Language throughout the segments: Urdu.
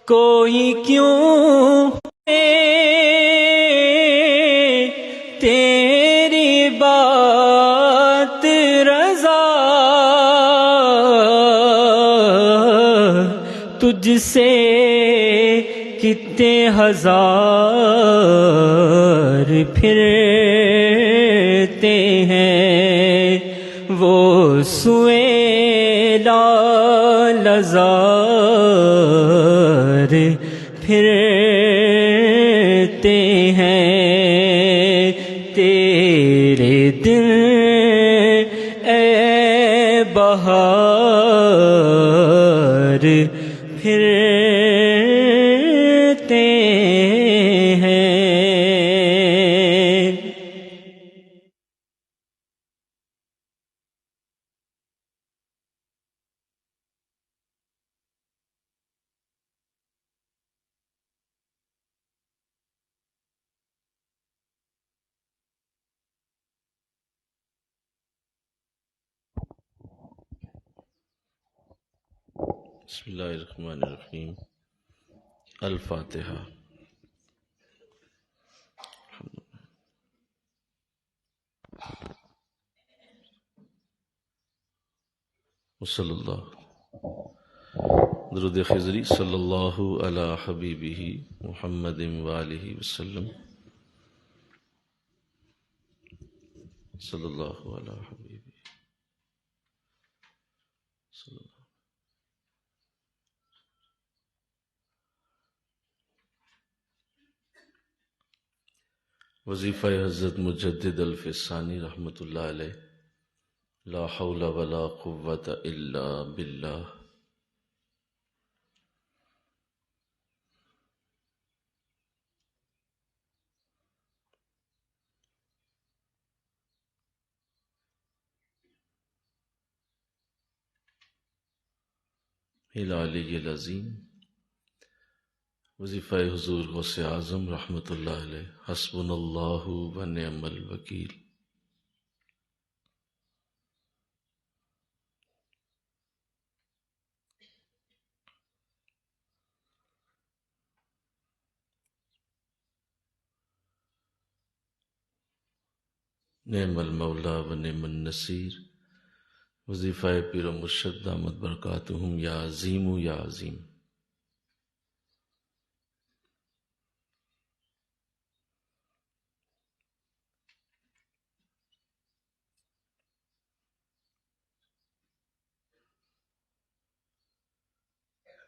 کوئی کیوں تیری بات رضا، تجھ سے کتنے ہزار پھرتے ہیں، وہ سوئے لالزار پھرتے ہیں، تیرے دل اے بہار پھرتے ہیں۔ بسم اللہ الرحمن الرحیم۔ الفاتحہ۔ وصلی اللہ درود خضری صلی اللہ علی حبیبہ محمد وآلہ وسلم، صلی اللہ علی حبیبہ صلی اللہ۔ وظیفہ حضرت مجدد الفسانی رحمۃ اللہ علیہ۔ لا حول ولا قوة الا باللہ۔ العلی العظیم۔ وظیفہ حضور غوث اعظم رحمۃ اللہ علیہ۔ حسبنا اللہ و نعم الوکیل۔ نعم المولا و نعم النصیر۔ وظیفہ پیر و مرشد دامت برکاتہم یا عظیم یا عظیم۔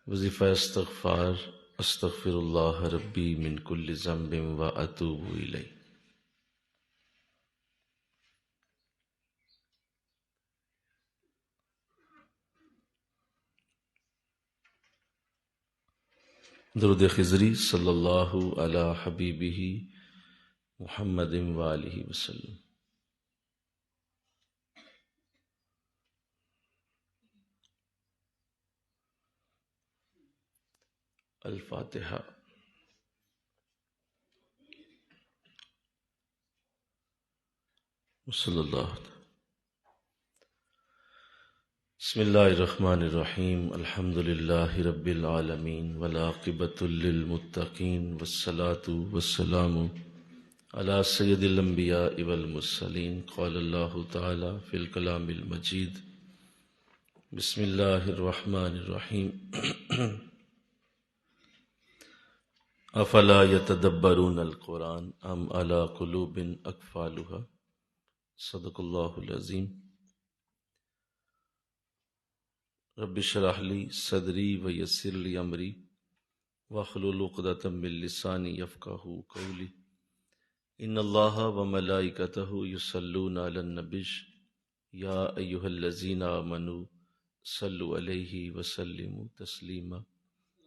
وظیفہ استغفار۔ استغفر اللہ ربی من کل ذنب و اتوب الیہ۔ درود خضری صلی اللہ علی حبیبہ محمد وآلہ وسلم۔ الفاتحہ۔ صلی اللہ علیہ۔ بسم اللہ الرحمن الرحیم۔ الحمد للہ رب العالمین والعاقبۃ للمتقین والصلاة والسلام علی سید الانبیاء والمرسلین۔ قال اللہ تعالی فی الکلام المجید۔ بسم اللہ الرحمن الرحیم۔ افلا یتدبرون القرآن ام علی قلوب اقفالها۔ صدق اللہ العظیم۔ رب اشرح لی صدری ویسر لی امری واحلل عقدۃ من لسانی یفقہوا قولی۔ ان اللہ وملائکتہ یصلون علی النبی یا ایہا الذین آمنوا صلوا علیہ وسلموا تسلیما۔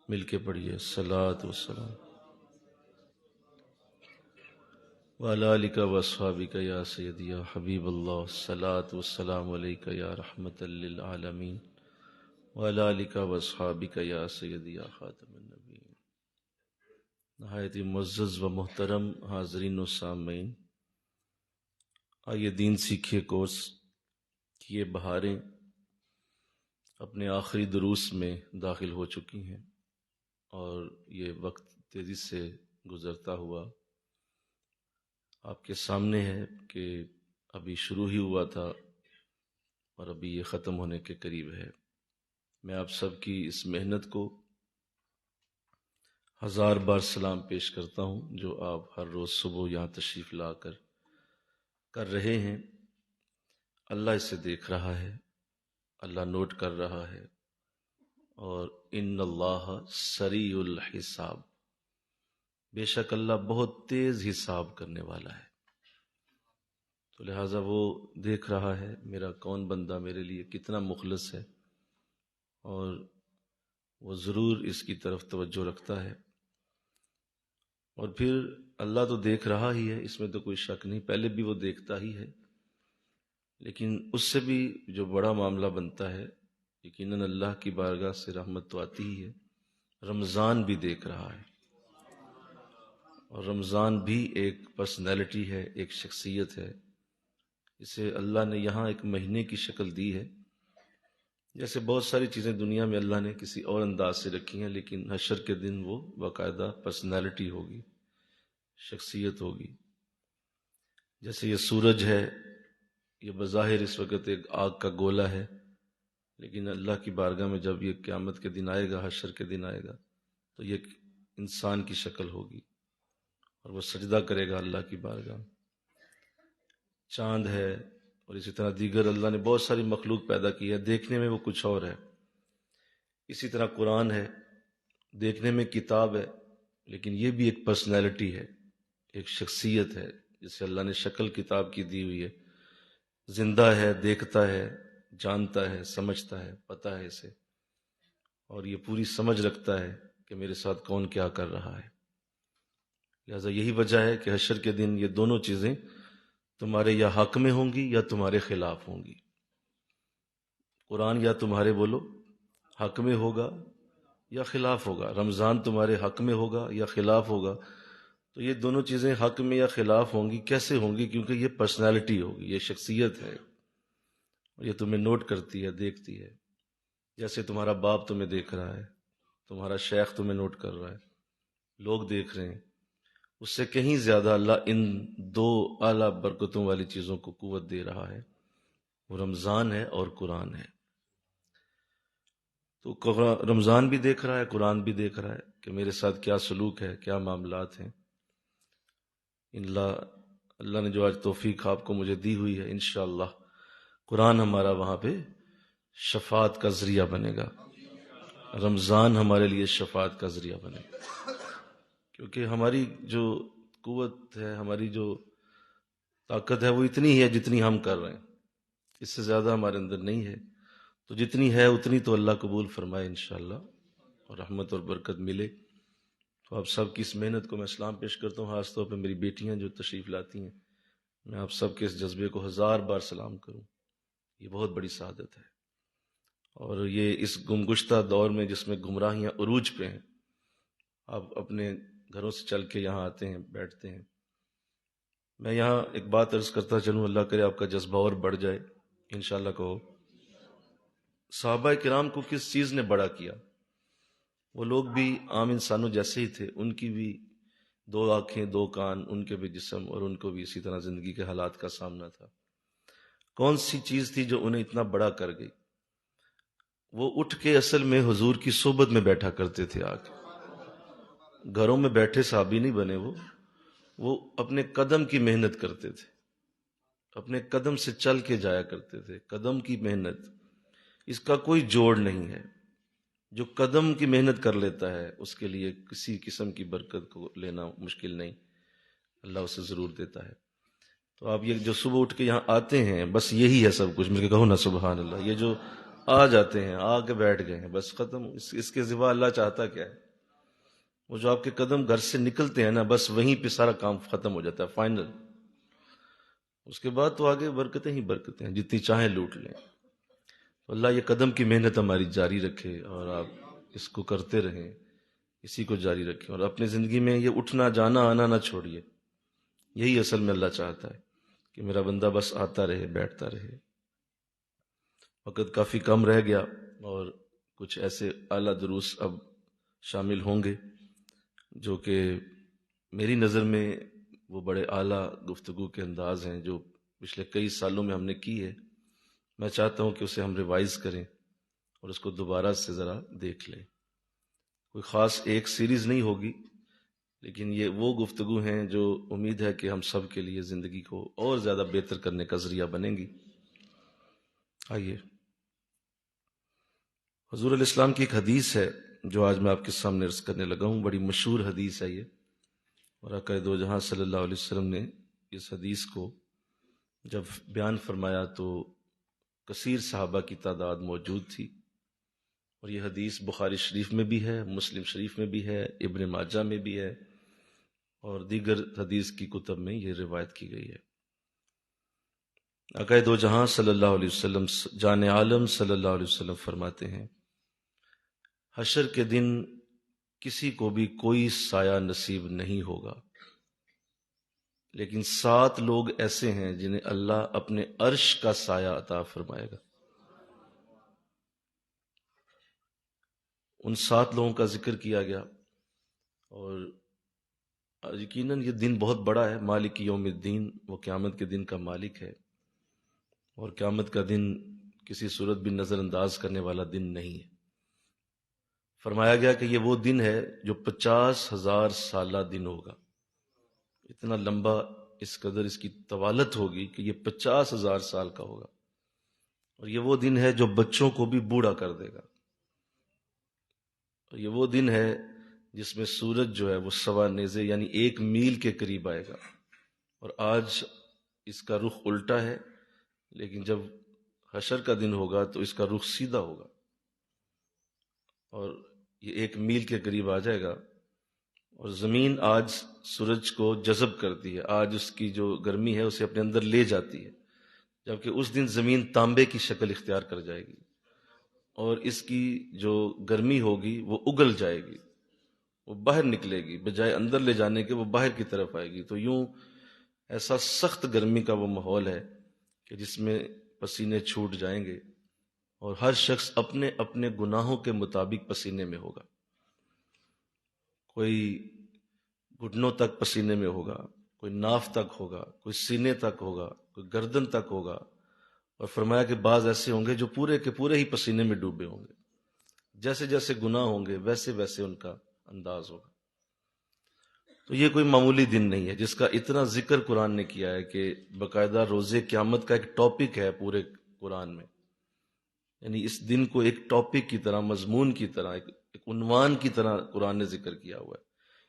مل کے پڑھیے صلاۃ والسلام وعلی آلک واصحابک یا سیدی یا حبیب اللہ۔ صلاۃ والسلام علیک یا رحمۃ للعالمین وعلی آلک واصحابک یا سیدی یا خاتم النبیین۔ نہایت ہی معزز و محترم حاضرین و سامعین، آئیے دین سیکھیے کورس کی یہ بہاریں اپنے آخری دروس میں داخل ہو چکی ہیں، اور یہ وقت تیزی سے گزرتا ہوا آپ کے سامنے ہے کہ ابھی شروع ہی ہوا تھا اور ابھی یہ ختم ہونے کے قریب ہے۔ میں آپ سب کی اس محنت کو ہزار بار سلام پیش کرتا ہوں جو آپ ہر روز صبح یہاں تشریف لا کر رہے ہیں۔ اللہ اسے دیکھ رہا ہے، اللہ نوٹ کر رہا ہے، اور ان اللہ سریع الحساب، بے شک اللہ بہت تیز حساب کرنے والا ہے۔ تو لہٰذا وہ دیکھ رہا ہے میرا کون بندہ میرے لیے کتنا مخلص ہے، اور وہ ضرور اس کی طرف توجہ رکھتا ہے۔ اور پھر اللہ تو دیکھ رہا ہی ہے، اس میں تو کوئی شک نہیں، پہلے بھی وہ دیکھتا ہی ہے، لیکن اس سے بھی جو بڑا معاملہ بنتا ہے، یقیناً اللہ کی بارگاہ سے رحمت تو آتی ہی ہے، رمضان بھی دیکھ رہا ہے۔ اور رمضان بھی ایک پرسنالٹی ہے، ایک شخصیت ہے، اسے اللہ نے یہاں ایک مہینے کی شکل دی ہے۔ جیسے بہت ساری چیزیں دنیا میں اللہ نے کسی اور انداز سے رکھی ہیں، لیکن حشر کے دن وہ باقاعدہ پرسنالٹی ہوگی، شخصیت ہوگی۔ جیسے یہ سورج ہے، یہ بظاہر اس وقت ایک آگ کا گولا ہے، لیکن اللہ کی بارگاہ میں جب یہ قیامت کے دن آئے گا، حشر کے دن آئے گا، تو یہ ایک انسان کی شکل ہوگی اور وہ سجدہ کرے گا اللہ کی بارگاہ میں۔ چاند ہے، اور اسی طرح دیگر اللہ نے بہت ساری مخلوق پیدا کی ہے، دیکھنے میں وہ کچھ اور ہے۔ اسی طرح قرآن ہے، دیکھنے میں کتاب ہے، لیکن یہ بھی ایک پرسنالٹی ہے، ایک شخصیت ہے، جسے اللہ نے شکل کتاب کی دی ہوئی ہے، زندہ ہے، دیکھتا ہے، جانتا ہے، سمجھتا ہے، پتہ ہے اسے، اور یہ پوری سمجھ رکھتا ہے کہ میرے ساتھ کون کیا کر رہا ہے۔ لہٰذا یہی وجہ ہے کہ حشر کے دن یہ دونوں چیزیں تمہارے یا حق میں ہوں گی یا تمہارے خلاف ہوں گی۔ قرآن یا تمہارے بولو حق میں ہوگا یا خلاف ہوگا، رمضان تمہارے حق میں ہوگا یا خلاف ہوگا۔ تو یہ دونوں چیزیں حق میں یا خلاف ہوں گی، کیسے ہوں گی؟ کیونکہ یہ پرسنالٹی ہوگی، یہ شخصیت ہے، اور یہ تمہیں نوٹ کرتی ہے، دیکھتی ہے۔ جیسے تمہارا باپ تمہیں دیکھ رہا ہے، تمہارا شیخ تمہیں نوٹ کر رہا ہے، لوگ دیکھ رہے ہیں، اس سے کہیں زیادہ اللہ ان دو اعلیٰ برکتوں والی چیزوں کو قوت دے رہا ہے، وہ رمضان ہے اور قرآن ہے۔ تو رمضان بھی دیکھ رہا ہے، قرآن بھی دیکھ رہا ہے کہ میرے ساتھ کیا سلوک ہے، کیا معاملات ہیں۔ اللہ نے جو آج توفیق آپ کو مجھے دی ہوئی ہے، انشاءاللہ قرآن ہمارا وہاں پہ شفاعت کا ذریعہ بنے گا، رمضان ہمارے لیے شفاعت کا ذریعہ بنے گا، کیونکہ ہماری جو قوت ہے، ہماری جو طاقت ہے، وہ اتنی ہی ہے جتنی ہم کر رہے ہیں، اس سے زیادہ ہمارے اندر نہیں ہے۔ تو جتنی ہے اتنی تو اللہ قبول فرمائے انشاءاللہ، اور رحمت اور برکت ملے۔ تو آپ سب کی اس محنت کو میں سلام پیش کرتا ہوں، خاص طور پہ میری بیٹیاں جو تشریف لاتی ہیں، میں آپ سب کے اس جذبے کو ہزار بار سلام کروں، یہ بہت بڑی سعادت ہے۔ اور یہ اس گمگشتہ دور میں جس میں گمراہیاں عروج پہ ہیں، آپ اپنے گھروں سے چل کے یہاں آتے ہیں، بیٹھتے ہیں۔ میں یہاں ایک بات عرض کرتا چلوں، اللہ کرے آپ کا جذبہ اور بڑھ جائے انشاءاللہ۔ کہو صحابہ کرام کو کس چیز نے بڑا کیا؟ وہ لوگ بھی عام انسانوں جیسے ہی تھے، ان کی بھی دو آنکھیں، دو کان، ان کے بھی جسم، اور ان کو بھی اسی طرح زندگی کے حالات کا سامنا تھا۔ کون سی چیز تھی جو انہیں اتنا بڑا کر گئی؟ وہ اٹھ کے اصل میں حضور کی صحبت میں بیٹھا کرتے تھے، آ کے گھروں میں بیٹھے صحابی نہیں بنے، وہ اپنے قدم کی محنت کرتے تھے، اپنے قدم سے چل کے جایا کرتے تھے، قدم کی محنت، اس کا کوئی جوڑ نہیں ہے۔ جو قدم کی محنت کر لیتا ہے اس کے لیے کسی قسم کی برکت کو لینا مشکل نہیں، اللہ اسے ضرور دیتا ہے۔ تو آپ یہ جو صبح اٹھ کے یہاں آتے ہیں، بس یہی ہے سب کچھ، مل کے کہو نا سبحان اللہ۔ یہ جو آ جاتے ہیں، آ کے بیٹھ گئے ہیں، بس ختم۔ اس کے سوا اللہ چاہتا کیا ہے؟ وہ جو آپ کے قدم گھر سے نکلتے ہیں نا، بس وہیں پہ سارا کام ختم ہو جاتا ہے، فائنل۔ اس کے بعد تو آگے برکتیں ہی برکتیں ہیں، جتنی چاہیں لوٹ لیں۔ تو اللہ یہ قدم کی محنت ہماری جاری رکھے، اور آپ اس کو کرتے رہیں، اسی کو جاری رکھیں، اور اپنی زندگی میں یہ اٹھنا جانا آنا نہ چھوڑیے۔ یہی اصل میں اللہ چاہتا ہے کہ میرا بندہ بس آتا رہے، بیٹھتا رہے۔ وقت کافی کم رہ گیا، اور کچھ ایسے اعلیٰ دروس اب شامل ہوں گے جو کہ میری نظر میں وہ بڑے اعلیٰ گفتگو کے انداز ہیں جو پچھلے کئی سالوں میں ہم نے کی ہے. میں چاہتا ہوں کہ اسے ہم ریوائز کریں اور اس کو دوبارہ سے ذرا دیکھ لیں. کوئی خاص ایک سیریز نہیں ہوگی، لیکن یہ وہ گفتگو ہیں جو امید ہے کہ ہم سب کے لیے زندگی کو اور زیادہ بہتر کرنے کا ذریعہ بنیں گی. آئیے، حضور علیہ السلام کی ایک حدیث ہے جو آج میں آپ کے سامنے عرض کرنے لگا ہوں. بڑی مشہور حدیث ہے یہ، اور آقا دو جہاں صلی اللہ علیہ وسلم نے اس حدیث کو جب بیان فرمایا تو کثیر صحابہ کی تعداد موجود تھی. اور یہ حدیث بخاری شریف میں بھی ہے، مسلم شریف میں بھی ہے، ابن ماجہ میں بھی ہے، اور دیگر حدیث کی کتب میں یہ روایت کی گئی ہے. آقا دو جہاں صلی اللہ علیہ وسلم، جان عالم صلی اللہ علیہ وسلم فرماتے ہیں، حشر کے دن کسی کو بھی کوئی سایہ نصیب نہیں ہوگا، لیکن 7 لوگ ایسے ہیں جنہیں اللہ اپنے عرش کا سایہ عطا فرمائے گا. ان 7 لوگوں کا ذکر کیا گیا، اور یقیناً یہ دن بہت بڑا ہے. مالک یوم الدین، وہ قیامت کے دن کا مالک ہے، اور قیامت کا دن کسی صورت بھی نظر انداز کرنے والا دن نہیں ہے. فرمایا گیا کہ یہ وہ دن ہے جو 50,000 سالہ دن ہوگا. اتنا لمبا، اس قدر اس کی طوالت ہوگی کہ یہ 50,000 سال کا ہوگا. اور یہ وہ دن ہے جو بچوں کو بھی بوڑھا کر دے گا. اور یہ وہ دن ہے جس میں سورج جو ہے وہ 1.25 نیزے یعنی 1 میل کے قریب آئے گا. اور آج اس کا رخ الٹا ہے، لیکن جب حشر کا دن ہوگا تو اس کا رخ سیدھا ہوگا، اور یہ 1 میل کے قریب آ جائے گا. اور زمین آج سورج کو جذب کرتی ہے، آج اس کی جو گرمی ہے اسے اپنے اندر لے جاتی ہے، جبکہ اس دن زمین تانبے کی شکل اختیار کر جائے گی، اور اس کی جو گرمی ہوگی وہ اگل جائے گی، وہ باہر نکلے گی، بجائے اندر لے جانے کے وہ باہر کی طرف آئے گی. تو یوں ایسا سخت گرمی کا وہ ماحول ہے کہ جس میں پسینے چھوٹ جائیں گے، اور ہر شخص اپنے اپنے گناہوں کے مطابق پسینے میں ہوگا. کوئی گھٹنوں تک پسینے میں ہوگا، کوئی ناف تک ہوگا، کوئی سینے تک ہوگا، کوئی گردن تک ہوگا. اور فرمایا کہ بعض ایسے ہوں گے جو پورے کے پورے ہی پسینے میں ڈوبے ہوں گے. جیسے جیسے گناہ ہوں گے ویسے ویسے ان کا انداز ہوگا. تو یہ کوئی معمولی دن نہیں ہے جس کا اتنا ذکر قرآن نے کیا ہے کہ باقاعدہ روزے قیامت کا ایک ٹاپک ہے پورے قرآن میں. یعنی اس دن کو ایک ٹاپک کی طرح، مضمون کی طرح، ایک عنوان کی طرح قرآن نے ذکر کیا ہوا ہے.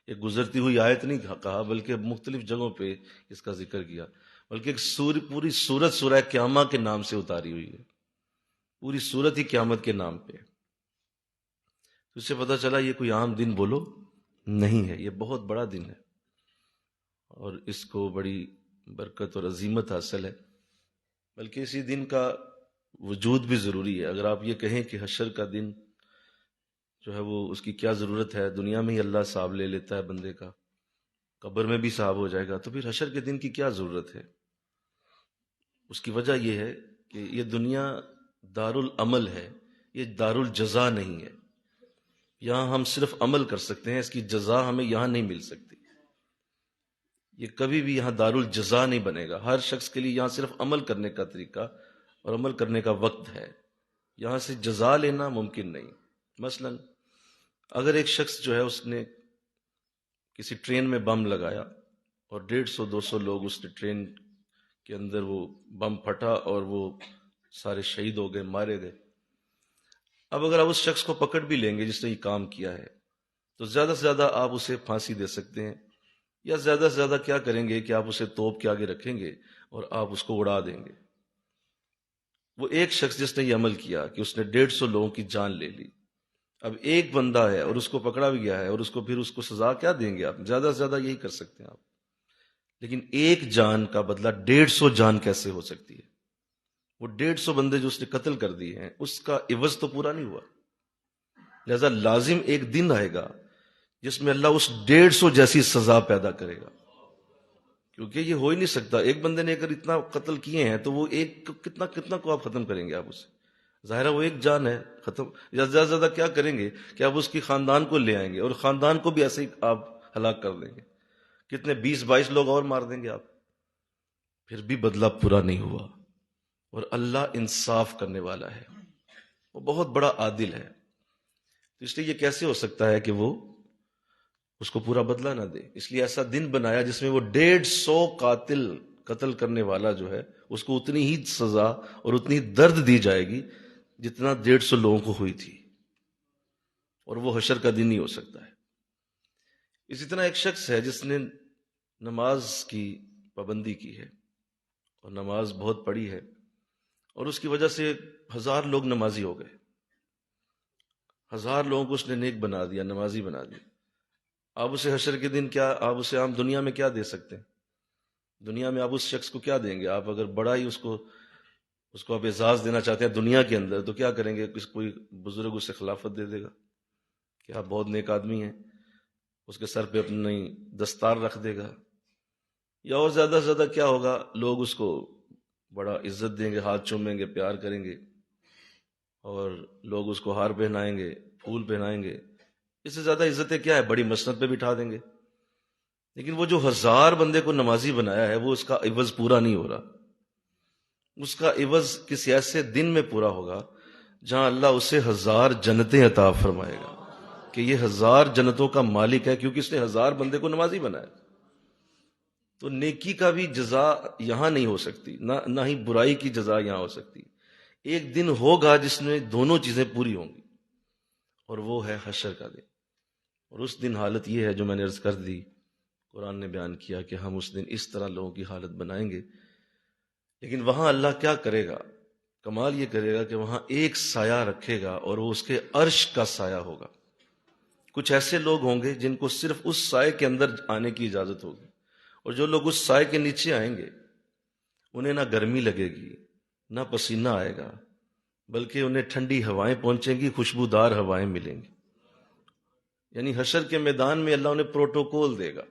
ایک گزرتی ہوئی آیت نہیں کہا، بلکہ مختلف جگہوں پہ اس کا ذکر کیا، بلکہ ایک پوری سورت سورہ قیامہ کے نام سے اتاری ہوئی ہے. پوری سورت ہی قیامت کے نام پہ. اس سے پتہ چلا یہ کوئی عام دن بولو نہیں ہے، یہ بہت بڑا دن ہے، اور اس کو بڑی برکت اور عظیمت حاصل ہے. بلکہ اسی دن کا وجود بھی ضروری ہے. اگر آپ یہ کہیں کہ حشر کا دن جو ہے وہ اس کی کیا ضرورت ہے، دنیا میں ہی اللہ حساب لے لیتا ہے بندے کا، قبر میں بھی حساب ہو جائے گا، تو پھر حشر کے دن کی کیا ضرورت ہے؟ اس کی وجہ یہ ہے کہ یہ دنیا دار العمل ہے، یہ دار الجزا نہیں ہے. یہاں ہم صرف عمل کر سکتے ہیں، اس کی جزا ہمیں یہاں نہیں مل سکتی. یہ کبھی بھی یہاں دار الجزا نہیں بنے گا. ہر شخص کے لیے یہاں صرف عمل کرنے کا طریقہ اور عمل کرنے کا وقت ہے. یہاں سے جزا لینا ممکن نہیں. مثلا اگر ایک شخص جو ہے اس نے کسی ٹرین میں بم لگایا اور 150-200 لوگ اس ٹرین کے اندر، وہ بم پھٹا اور وہ سارے شہید ہو گئے، مارے گئے. اب اگر آپ اس شخص کو پکڑ بھی لیں گے جس نے یہ کام کیا ہے، تو زیادہ سے زیادہ آپ اسے پھانسی دے سکتے ہیں، یا زیادہ سے زیادہ کیا کریں گے کہ آپ اسے توپ کے آگے رکھیں گے اور آپ اس کو اڑا دیں گے. وہ ایک شخص جس نے یہ عمل کیا کہ اس نے 150 لوگوں کی جان لے لی، اب ایک بندہ ہے اور اس کو پکڑا بھی گیا ہے، اور اس کو پھر اس کو سزا کیا دیں گے آپ؟ زیادہ سے زیادہ یہی کر سکتے ہیں آپ. لیکن ایک جان کا بدلہ 150 جان کیسے ہو سکتی ہے؟ وہ 150 بندے جو اس نے قتل کر دیے ہیں اس کا عوض تو پورا نہیں ہوا. لہذا لازم ایک دن آئے گا جس میں اللہ اس 150 جیسی سزا پیدا کرے گا، کیونکہ یہ ہو ہی نہیں سکتا. ایک بندے نے اگر اتنا قتل کیے ہیں تو وہ ایک کتنا کو آپ ختم کریں گے؟ آپ اسے ظاہر ہے وہ ایک جان ہے، ختم. یا زیادہ سے زیادہ کیا کریں گے کہ آپ اس کی خاندان کو لے آئیں گے اور خاندان کو بھی ایسے ہی آپ ہلاک کر دیں گے. کتنے 20-22 لوگ اور مار دیں گے آپ، پھر بھی بدلہ پورا نہیں ہوا. اور اللہ انصاف کرنے والا ہے، وہ بہت بڑا عادل ہے. تو اس لیے یہ کیسے ہو سکتا ہے کہ وہ اس کو پورا بدلہ نہ دے؟ اس لیے ایسا دن بنایا جس میں وہ 150 قتل کرنے والا جو ہے اس کو اتنی ہی سزا اور اتنی درد دی جائے گی جتنا 150 لوگوں کو ہوئی تھی. اور وہ حشر کا دن ہی ہو سکتا ہے. اسی طرح ایک شخص ہے جس نے نماز کی پابندی کی ہے اور نماز بہت پڑھی ہے، اور اس کی وجہ سے 1000 لوگ نمازی ہو گئے. 1000 لوگوں کو اس نے نیک بنا دیا، نمازی بنا دیا. آپ اسے حشر کے دن کیا، آپ اسے عام دنیا میں کیا دے سکتے ہیں؟ دنیا میں آپ اس شخص کو کیا دیں گے؟ آپ اگر بڑا ہی اس کو آپ اعزاز دینا چاہتے ہیں دنیا کے اندر، تو کیا کریں گے؟ کوئی بزرگ اسے خلافت دے دے گا کہ آپ بہت نیک آدمی ہیں، اس کے سر پہ اپنی دستار رکھ دے گا. یا اور زیادہ سے زیادہ کیا ہوگا، لوگ اس کو بڑا عزت دیں گے، ہاتھ چومیں گے، پیار کریں گے، اور لوگ اس کو ہار پہنائیں گے، پھول پہنائیں گے. اس سے زیادہ عزتیں کیا ہے؟ بڑی مسند پہ بٹھا دیں گے. لیکن وہ جو 1000 بندے کو نمازی بنایا ہے، وہ اس کا عوض پورا نہیں ہو رہا. اس کا عوض کسی ایسے دن میں پورا ہوگا جہاں اللہ اسے 1000 جنتیں عطا فرمائے گا کہ یہ 1000 جنتوں کا مالک ہے، کیونکہ اس نے 1000 بندے کو نمازی بنایا. تو نیکی کا بھی جزا یہاں نہیں ہو سکتی، نہ ہی برائی کی جزا یہاں ہو سکتی. ایک دن ہوگا جس میں دونوں چیزیں پوری ہوں گی، اور وہ ہے حشر کا دن. اور اس دن حالت یہ ہے جو میں نے عرض کر دی، قرآن نے بیان کیا کہ ہم اس دن اس طرح لوگوں کی حالت بنائیں گے. لیکن وہاں اللہ کیا کرے گا؟ کمال یہ کرے گا کہ وہاں ایک سایہ رکھے گا، اور وہ اس کے عرش کا سایہ ہوگا. کچھ ایسے لوگ ہوں گے جن کو صرف اس سائے کے اندر آنے کی اجازت ہوگی، اور جو لوگ اس سائے کے نیچے آئیں گے انہیں نہ گرمی لگے گی، نہ پسینہ آئے گا، بلکہ انہیں ٹھنڈی ہوائیں پہنچیں گی، خوشبودار ہوائیں ملیں گی. یعنی حشر کے میدان میں اللہ انہیں پروٹوکول دے گا.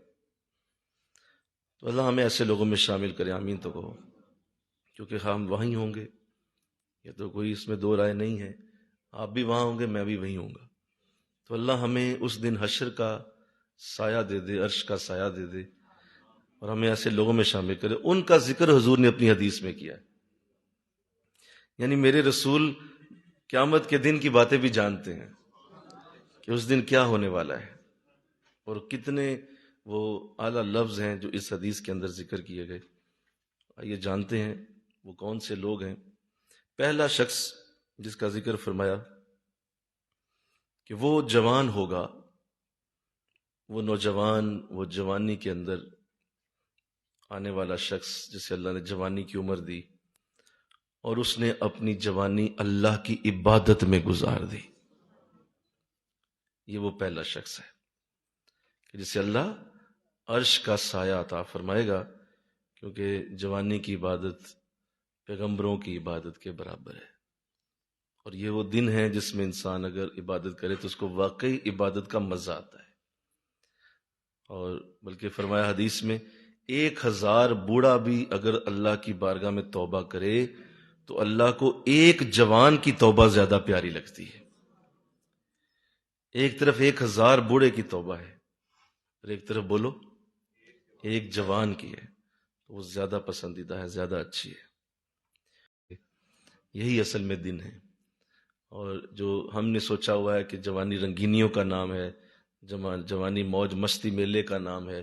تو اللہ ہمیں ایسے لوگوں میں شامل کرے، آمین تو کہو، کیونکہ ہم وہیں ہوں گے، یہ تو کوئی اس میں دو رائے نہیں ہے. آپ بھی وہاں ہوں گے، میں بھی وہیں ہوں گا. تو اللہ ہمیں اس دن حشر کا سایہ دے دے، عرش کا سایہ دے دے، اور ہمیں ایسے لوگوں میں شامل کرے. ان کا ذکر حضور نے اپنی حدیث میں کیا ہے. یعنی میرے رسول قیامت کے دن کی باتیں بھی جانتے ہیں کہ اس دن کیا ہونے والا ہے، اور کتنے وہ اعلیٰ لفظ ہیں جو اس حدیث کے اندر ذکر کیے گئے. آئیے جانتے ہیں وہ کون سے لوگ ہیں. پہلا شخص جس کا ذکر فرمایا کہ وہ جوان ہوگا، وہ نوجوان، وہ جوانی کے اندر آنے والا شخص جسے اللہ نے جوانی کی عمر دی، اور اس نے اپنی جوانی اللہ کی عبادت میں گزار دی. یہ وہ پہلا شخص ہے کہ جسے اللہ عرش کا سایہ عطا فرمائے گا، کیونکہ جوانی کی عبادت پیغمبروں کی عبادت کے برابر ہے. اور یہ وہ دن ہے جس میں انسان اگر عبادت کرے تو اس کو واقعی عبادت کا مزہ آتا ہے. اور بلکہ فرمایا حدیث میں 1000 بوڑھا بھی اگر اللہ کی بارگاہ میں توبہ کرے تو اللہ کو ایک جوان کی توبہ زیادہ پیاری لگتی ہے. ایک طرف 1000 بوڑھے کی توبہ ہے، اور ایک طرف بولو ایک جوان کی ہے، تو وہ زیادہ پسندیدہ ہے، زیادہ اچھی ہے. یہی اصل میں دن ہے. اور جو ہم نے سوچا ہوا ہے کہ جوانی رنگینیوں کا نام ہے، جوانی موج مستی میلے کا نام ہے،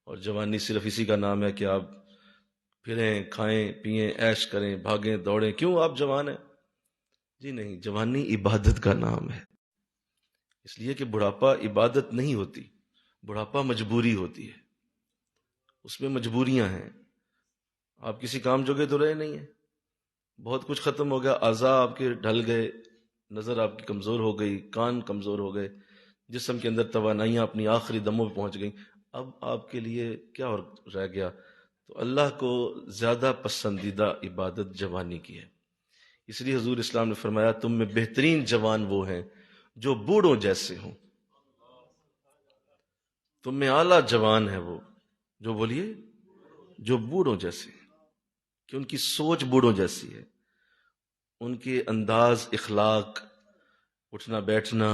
اور جوانی صرف اسی کا نام ہے کہ آپ پھریں، کھائیں، پئیں، عیش کریں، بھاگیں، دوڑیں. کیوں آپ جوان ہیں؟ جی نہیں، جوانی عبادت کا نام ہے. اس لیے کہ بڑھاپا عبادت نہیں ہوتی، بڑھاپا مجبوری ہوتی ہے. اس میں مجبوریاں ہیں. آپ کسی کام جوگے تو رہے نہیں ہیں، بہت کچھ ختم ہو گیا، اعضاء آپ کے ڈھل گئے، نظر آپ کی کمزور ہو گئی، کان کمزور ہو گئے، جسم کے اندر توانائیاں اپنی آخری دموں پہ پہنچ گئیں. اب آپ کے لیے کیا اور رہ گیا؟ تو اللہ کو زیادہ پسندیدہ عبادت جوانی کی ہے. اس لیے حضور اسلام نے فرمایا تم میں بہترین جوان وہ ہیں جو بوڑھوں جیسے ہوں. تم میں اعلیٰ جوان ہے وہ جو، بولیے، جو بوڑھوں جیسے ہیں، کہ ان کی سوچ بوڑھوں جیسی ہے، ان کے انداز، اخلاق، اٹھنا بیٹھنا،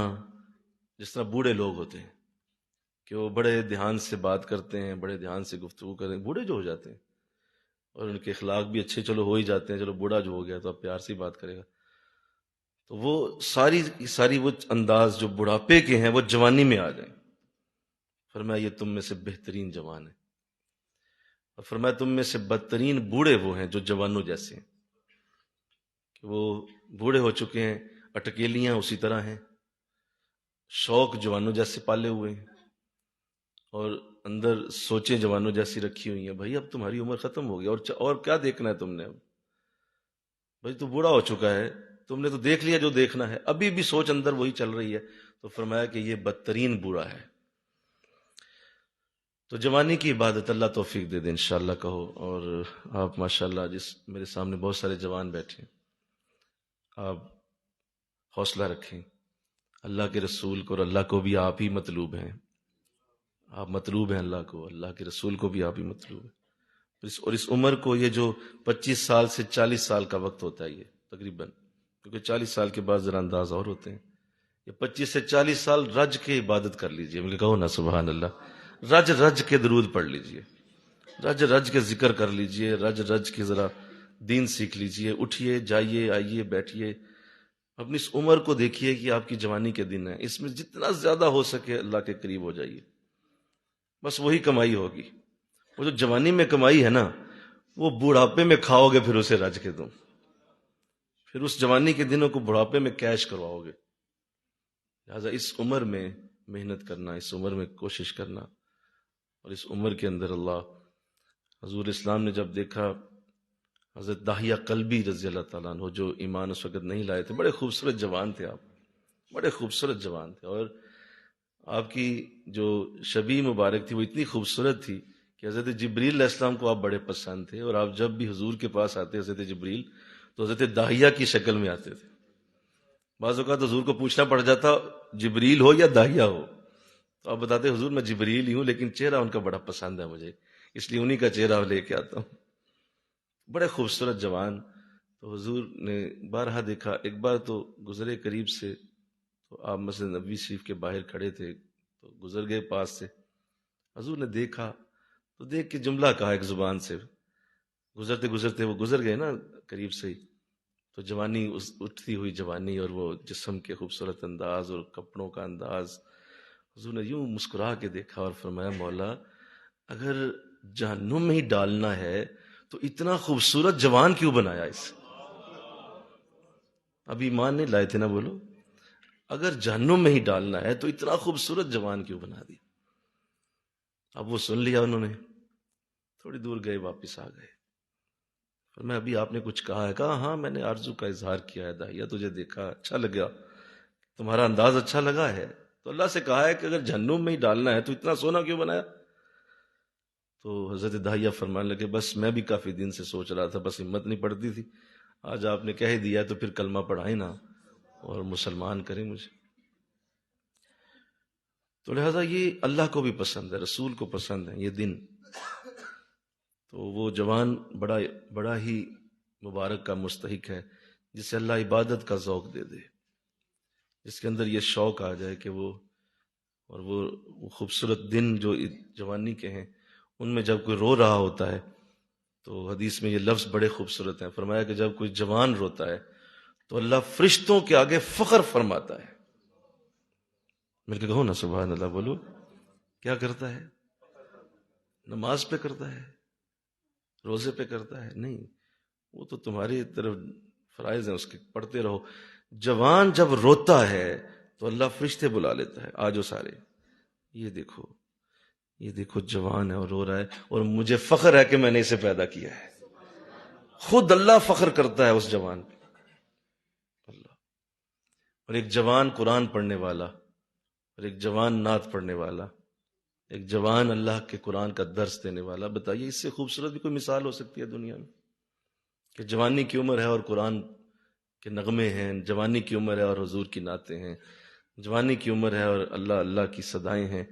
جس طرح بوڑھے لوگ ہوتے ہیں کہ وہ بڑے دھیان سے بات کرتے ہیں، بڑے دھیان سے گفتگو کرتے ہیں، بوڑھے جو ہو جاتے ہیں، اور ان کے اخلاق بھی اچھے چلو ہو ہی جاتے ہیں، چلو بوڑھا جو ہو گیا تو اب پیار سے ہی بات کرے گا، تو وہ ساری وہ انداز جو بڑھاپے کے ہیں وہ جوانی میں آ جائیں۔ فرمایا یہ تم میں سے بہترین جوان ہے، اور فرمایا تم میں سے بدترین بوڑھے وہ ہیں جو جوانوں جیسے ہیں، کہ وہ بوڑھے ہو چکے ہیں، اٹکیلیاں اسی طرح ہیں، شوق جوانوں جیسے پالے ہوئے ہیں، اور اندر سوچیں جوانوں جیسی رکھی ہوئی ہیں۔ بھائی اب تمہاری عمر ختم ہو گئی، اور کیا دیکھنا ہے تم نے؟ اب بھائی تو بوڑھا ہو چکا ہے، تم نے تو دیکھ لیا جو دیکھنا ہے، ابھی بھی سوچ اندر وہی چل رہی ہے۔ تو فرمایا کہ یہ بدترین بوڑھا ہے۔ تو جوانی کی عبادت اللہ توفیق دے دے انشاءاللہ کہو۔ اور آپ ماشاءاللہ، میرے سامنے بہت سارے جوان بیٹھے ہیں، آپ حوصلہ رکھیں، اللہ کے رسول کو اور اللہ کو بھی آپ ہی مطلوب ہیں، آپ مطلوب ہیں اللہ کو، اللہ کے رسول کو بھی آپ ہی مطلوب ہیں۔ اور اس عمر کو، یہ جو 25 سال سے 40 سال کا وقت ہوتا ہے یہ تقریباً، کیونکہ 40 سال کے بعد ذرا انداز اور ہوتے ہیں، یہ 25 سے 40 سال رج کے عبادت کر لیجئے، مجھے کہو نا سبحان اللہ، رج رج کے درود پڑھ لیجئے، رج رج کے ذکر کر لیجئے، رج رج کے ذرا دین سیکھ لیجئے، اٹھئے جائیے آئیے بیٹھئے، اپنی اس عمر کو دیکھیے کہ آپ کی جوانی کے دن ہیں، اس میں جتنا زیادہ ہو سکے اللہ کے قریب ہو جائیے، بس وہی کمائی ہوگی۔ وہ جو جوانی میں کمائی ہے نا، وہ بڑھاپے میں کھاؤ گے پھر اسے رج کے تم، پھر اس جوانی کے دنوں کو بڑھاپے میں کیش کرواؤ گے۔ لہٰذا اس عمر میں محنت کرنا، اس عمر میں کوشش کرنا، اور اس عمر کے اندر اللہ، حضور اسلام نے جب دیکھا حضرت داہیہ قلبی رضی اللہ تعالیٰ عنہ، جو ایمان اس وقت نہیں لائے تھے، بڑے خوبصورت جوان تھے آپ، بڑے خوبصورت جوان تھے، اور آپ کی جو شبیہ مبارک تھی وہ اتنی خوبصورت تھی کہ حضرت جبریل علیہ السلام کو آپ بڑے پسند تھے، اور آپ جب بھی حضور کے پاس آتے حضرت جبریل تو حضرت داہیہ کی شکل میں آتے تھے۔ بعض اوقات حضور کو پوچھنا پڑ جاتا جبریل ہو یا داہیہ ہو، تو آپ بتاتے حضور میں جبریل ہی ہوں، لیکن چہرہ ان کا بڑا پسند ہے مجھے، اس لیے انہی کا چہرہ لے کے آتا ہوں۔ بڑے خوبصورت جوان، تو حضور نے بارہا دیکھا، ایک بار تو گزرے قریب سے، تو آپ مسجد نبوی شریف کے باہر کھڑے تھے، تو گزر گئے پاس سے، حضور نے دیکھا تو دیکھ کے جملہ کہا ایک زبان سے، گزرتے گزرتے وہ گزر گئے نا قریب سے ہی، تو جوانی، اٹھتی ہوئی جوانی، اور وہ جسم کے خوبصورت انداز اور کپڑوں کا انداز، حضور نے یوں مسکرا کے دیکھا اور فرمایا مولا اگر جہنم میں ہی ڈالنا ہے تو اتنا خوبصورت جوان کیوں بنایا اسے؟ اب ایمان نہیں لائے تھے نا، بولو، اگر جہنم میں ہی ڈالنا ہے تو اتنا خوبصورت جوان کیوں بنا دیا؟ اب وہ سن لیا انہوں نے، تھوڑی دور گئے واپس آ گئے، فرمایا ابھی آپ نے کچھ کہا ہے؟ کہا ہاں میں نے آرزو کا اظہار کیا ہے داہیہ، تجھے دیکھا اچھا لگا، تمہارا انداز اچھا لگا ہے، تو اللہ سے کہا ہے کہ اگر جہنم میں ہی ڈالنا ہے تو اتنا سونا کیوں بنایا؟ تو حضرت داہیہ فرمانے لگے بس میں بھی کافی دن سے سوچ رہا تھا، بس ہمت نہیں پڑتی تھی، آج آپ نے کہہ دیا تو پھر کلمہ پڑھائیں نا اور مسلمان کریں مجھے۔ تو لہٰذا یہ اللہ کو بھی پسند ہے، رسول کو پسند ہے یہ دن، تو وہ جوان بڑا ہی مبارک کا مستحق ہے جسے اللہ عبادت کا ذوق دے دے، جس کے اندر یہ شوق آ جائے کہ وہ خوبصورت دن جو جوانی کے ہیں ان میں جب کوئی رو رہا ہوتا ہے، تو حدیث میں یہ لفظ بڑے خوبصورت ہیں، فرمایا کہ جب کوئی جوان روتا ہے تو اللہ فرشتوں کے آگے فخر فرماتا ہے۔ مل کے کہو نا سبحان اللہ، بولو، کیا کرتا ہے؟ نماز پہ کرتا ہے، روزے پہ کرتا ہے؟ نہیں، وہ تو تمہاری طرف فرائض ہیں اس کے، پڑھتے رہو۔ جوان جب روتا ہے تو اللہ فرشتے بلا لیتا ہے، آجو سارے، یہ دیکھو جوان ہے اور رو رہا ہے، اور مجھے فخر ہے کہ میں نے اسے پیدا کیا ہے۔ خود اللہ فخر کرتا ہے اس جوان پہ، اللہ۔ اور ایک جوان قرآن پڑھنے والا، اور ایک جوان نعت پڑھنے والا، ایک جوان اللہ کے قرآن کا درس دینے والا، بتائیے اس سے خوبصورت بھی کوئی مثال ہو سکتی ہے دنیا میں؟ کہ جوانی کی عمر ہے اور قرآن کے نغمے ہیں، جوانی کی عمر ہے اور حضور کی نعتیں ہیں، جوانی کی عمر ہے اور اللہ اللہ کی صدائیں ہیں،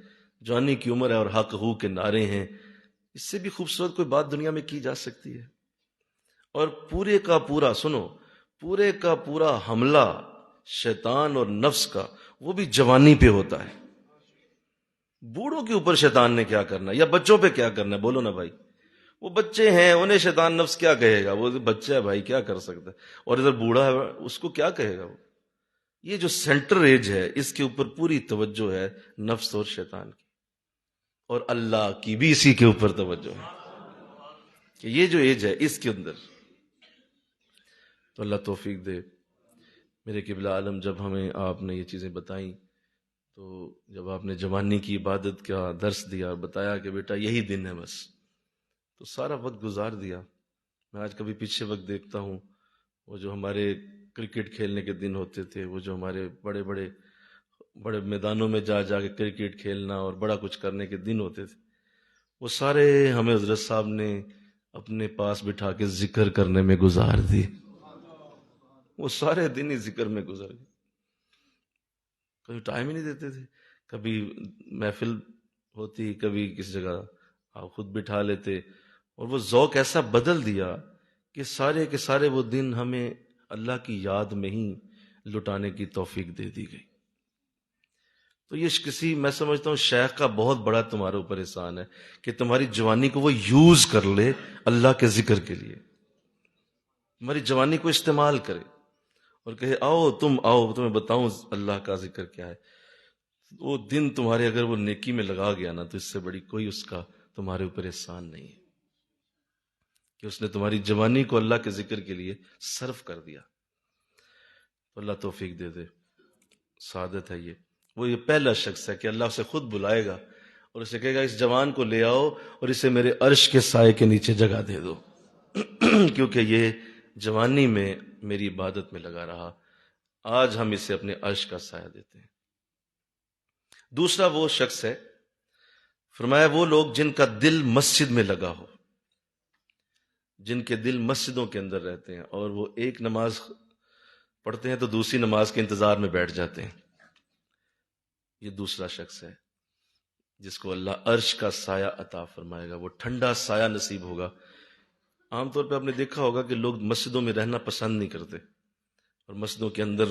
جوانی کی عمر ہے اور حق ہو کے نعرے ہیں، اس سے بھی خوبصورت کوئی بات دنیا میں کی جا سکتی ہے؟ اور پورے کا پورا سنو، پورے کا پورا حملہ شیطان اور نفس کا وہ بھی جوانی پہ ہوتا ہے. بوڑھوں کے اوپر شیطان نے کیا کرنا ہے یا بچوں پہ کیا کرنا ہے؟ بولو نا بھائی. وہ بچے ہیں، انہیں شیطان نفس کیا کہے گا؟ وہ بچہ ہے بھائی، کیا کر سکتا ہے؟ اور ادھر بوڑھا ہے، اس کو کیا کہے گا وہ؟ یہ جو سینٹر ایج ہے، اس کے اوپر پوری توجہ ہے نفس اور شیطان کی، اور اللہ کی بھی اسی کے اوپر توجہ ہے کہ یہ جو ایج ہے اس کے اندر. تو اللہ توفیق دے. میرے قبلہ عالم، جب ہمیں آپ نے یہ چیزیں بتائیں، تو جب آپ نے جوانی کی عبادت کا درس دیا اور بتایا کہ بیٹا یہی دن ہے بس، تو سارا وقت گزار دیا. میں آج کبھی پیچھے وقت دیکھتا ہوں، وہ جو ہمارے کرکٹ کھیلنے کے دن ہوتے تھے، وہ جو ہمارے بڑے بڑے بڑے میدانوں میں جا جا کے کرکٹ کھیلنا اور بڑا کچھ کرنے کے دن ہوتے تھے، وہ سارے ہمیں حضرت صاحب نے اپنے پاس بٹھا کے ذکر کرنے میں گزار دی. وہ سارے دن ہی ذکر میں گزر گئے. کبھی ٹائم ہی نہیں دیتے تھے. کبھی محفل ہوتی، کبھی کسی جگہ آپ خود بٹھا لیتے، اور وہ ذوق ایسا بدل دیا کہ سارے کے سارے وہ دن ہمیں اللہ کی یاد میں ہی لٹانے کی توفیق دے دی گئی. تو یہ کسی، میں سمجھتا ہوں شیخ کا بہت بڑا تمہارے اوپر احسان ہے کہ تمہاری جوانی کو وہ یوز کر لے اللہ کے ذکر کے لیے. تمہاری جوانی کو استعمال کرے اور کہے آؤ تم آؤ، تمہیں بتاؤں اللہ کا ذکر کیا ہے. وہ دن تمہارے اگر وہ نیکی میں لگا گیا نا، تو اس سے بڑی کوئی اس کا تمہارے اوپر احسان نہیں ہے کہ اس نے تمہاری جوانی کو اللہ کے ذکر کے لیے صرف کر دیا. تو اللہ توفیق دے دے. سعادت ہے یہ. وہ یہ پہلا شخص ہے کہ اللہ اسے خود بلائے گا اور اسے کہے گا اس جوان کو لے آؤ اور اسے میرے عرش کے سائے کے نیچے جگہ دے دو کیونکہ یہ جوانی میں میری عبادت میں لگا رہا. آج ہم اسے اپنے عرش کا سایہ دیتے ہیں. دوسرا وہ شخص ہے، فرمایا وہ لوگ جن کا دل مسجد میں لگا ہو، جن کے دل مسجدوں کے اندر رہتے ہیں، اور وہ ایک نماز پڑھتے ہیں تو دوسری نماز کے انتظار میں بیٹھ جاتے ہیں. یہ دوسرا شخص ہے جس کو اللہ عرش کا سایہ عطا فرمائے گا. وہ ٹھنڈا سایہ نصیب ہوگا. عام طور پہ آپ نے دیکھا ہوگا کہ لوگ مسجدوں میں رہنا پسند نہیں کرتے اور مسجدوں کے اندر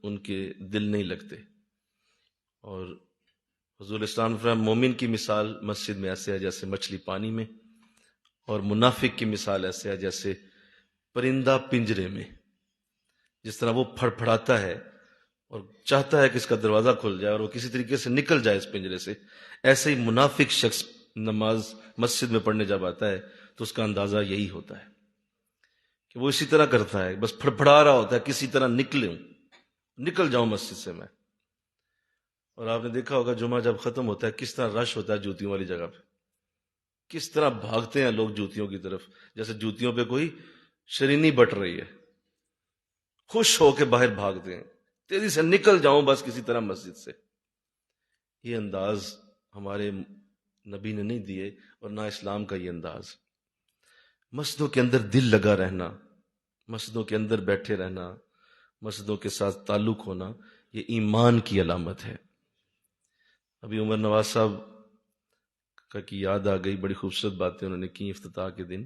ان کے دل نہیں لگتے. اور حضور اسلام فرمایا مومن کی مثال مسجد میں ایسے ہے جیسے مچھلی پانی میں، اور منافق کی مثال ایسے ہے جیسے پرندہ پنجرے میں. جس طرح وہ پھڑپھڑاتا ہے اور چاہتا ہے کہ اس کا دروازہ کھل جائے اور وہ کسی طریقے سے نکل جائے اس پنجرے سے، ایسے ہی منافق شخص نماز مسجد میں پڑھنے جب آتا ہے تو اس کا اندازہ یہی ہوتا ہے کہ وہ اسی طرح کرتا ہے، بس پھڑپھڑا رہا ہوتا ہے کسی طرح نکل جاؤں مسجد سے میں. اور آپ نے دیکھا ہوگا جمعہ جب ختم ہوتا ہے کس طرح رش ہوتا ہے جوتیوں والی جگہ پہ، کس طرح بھاگتے ہیں لوگ جوتیوں کی طرف، جیسے جوتیوں پہ کوئی شرینی بٹ رہی ہے. خوش ہو کے باہر بھاگتے ہیں، تیزی سے نکل جاؤں بس کسی طرح مسجد سے. یہ انداز ہمارے نبی نے نہیں دیے اور نہ اسلام کا یہ انداز. مسجدوں کے اندر دل لگا رہنا، مسجدوں کے اندر بیٹھے رہنا، مسجدوں کے ساتھ تعلق ہونا، یہ ایمان کی علامت ہے. ابھی عمر نواز صاحب کا کی یاد آ گئی، بڑی خوبصورت باتیں انہوں نے کی افتتاح کے دن.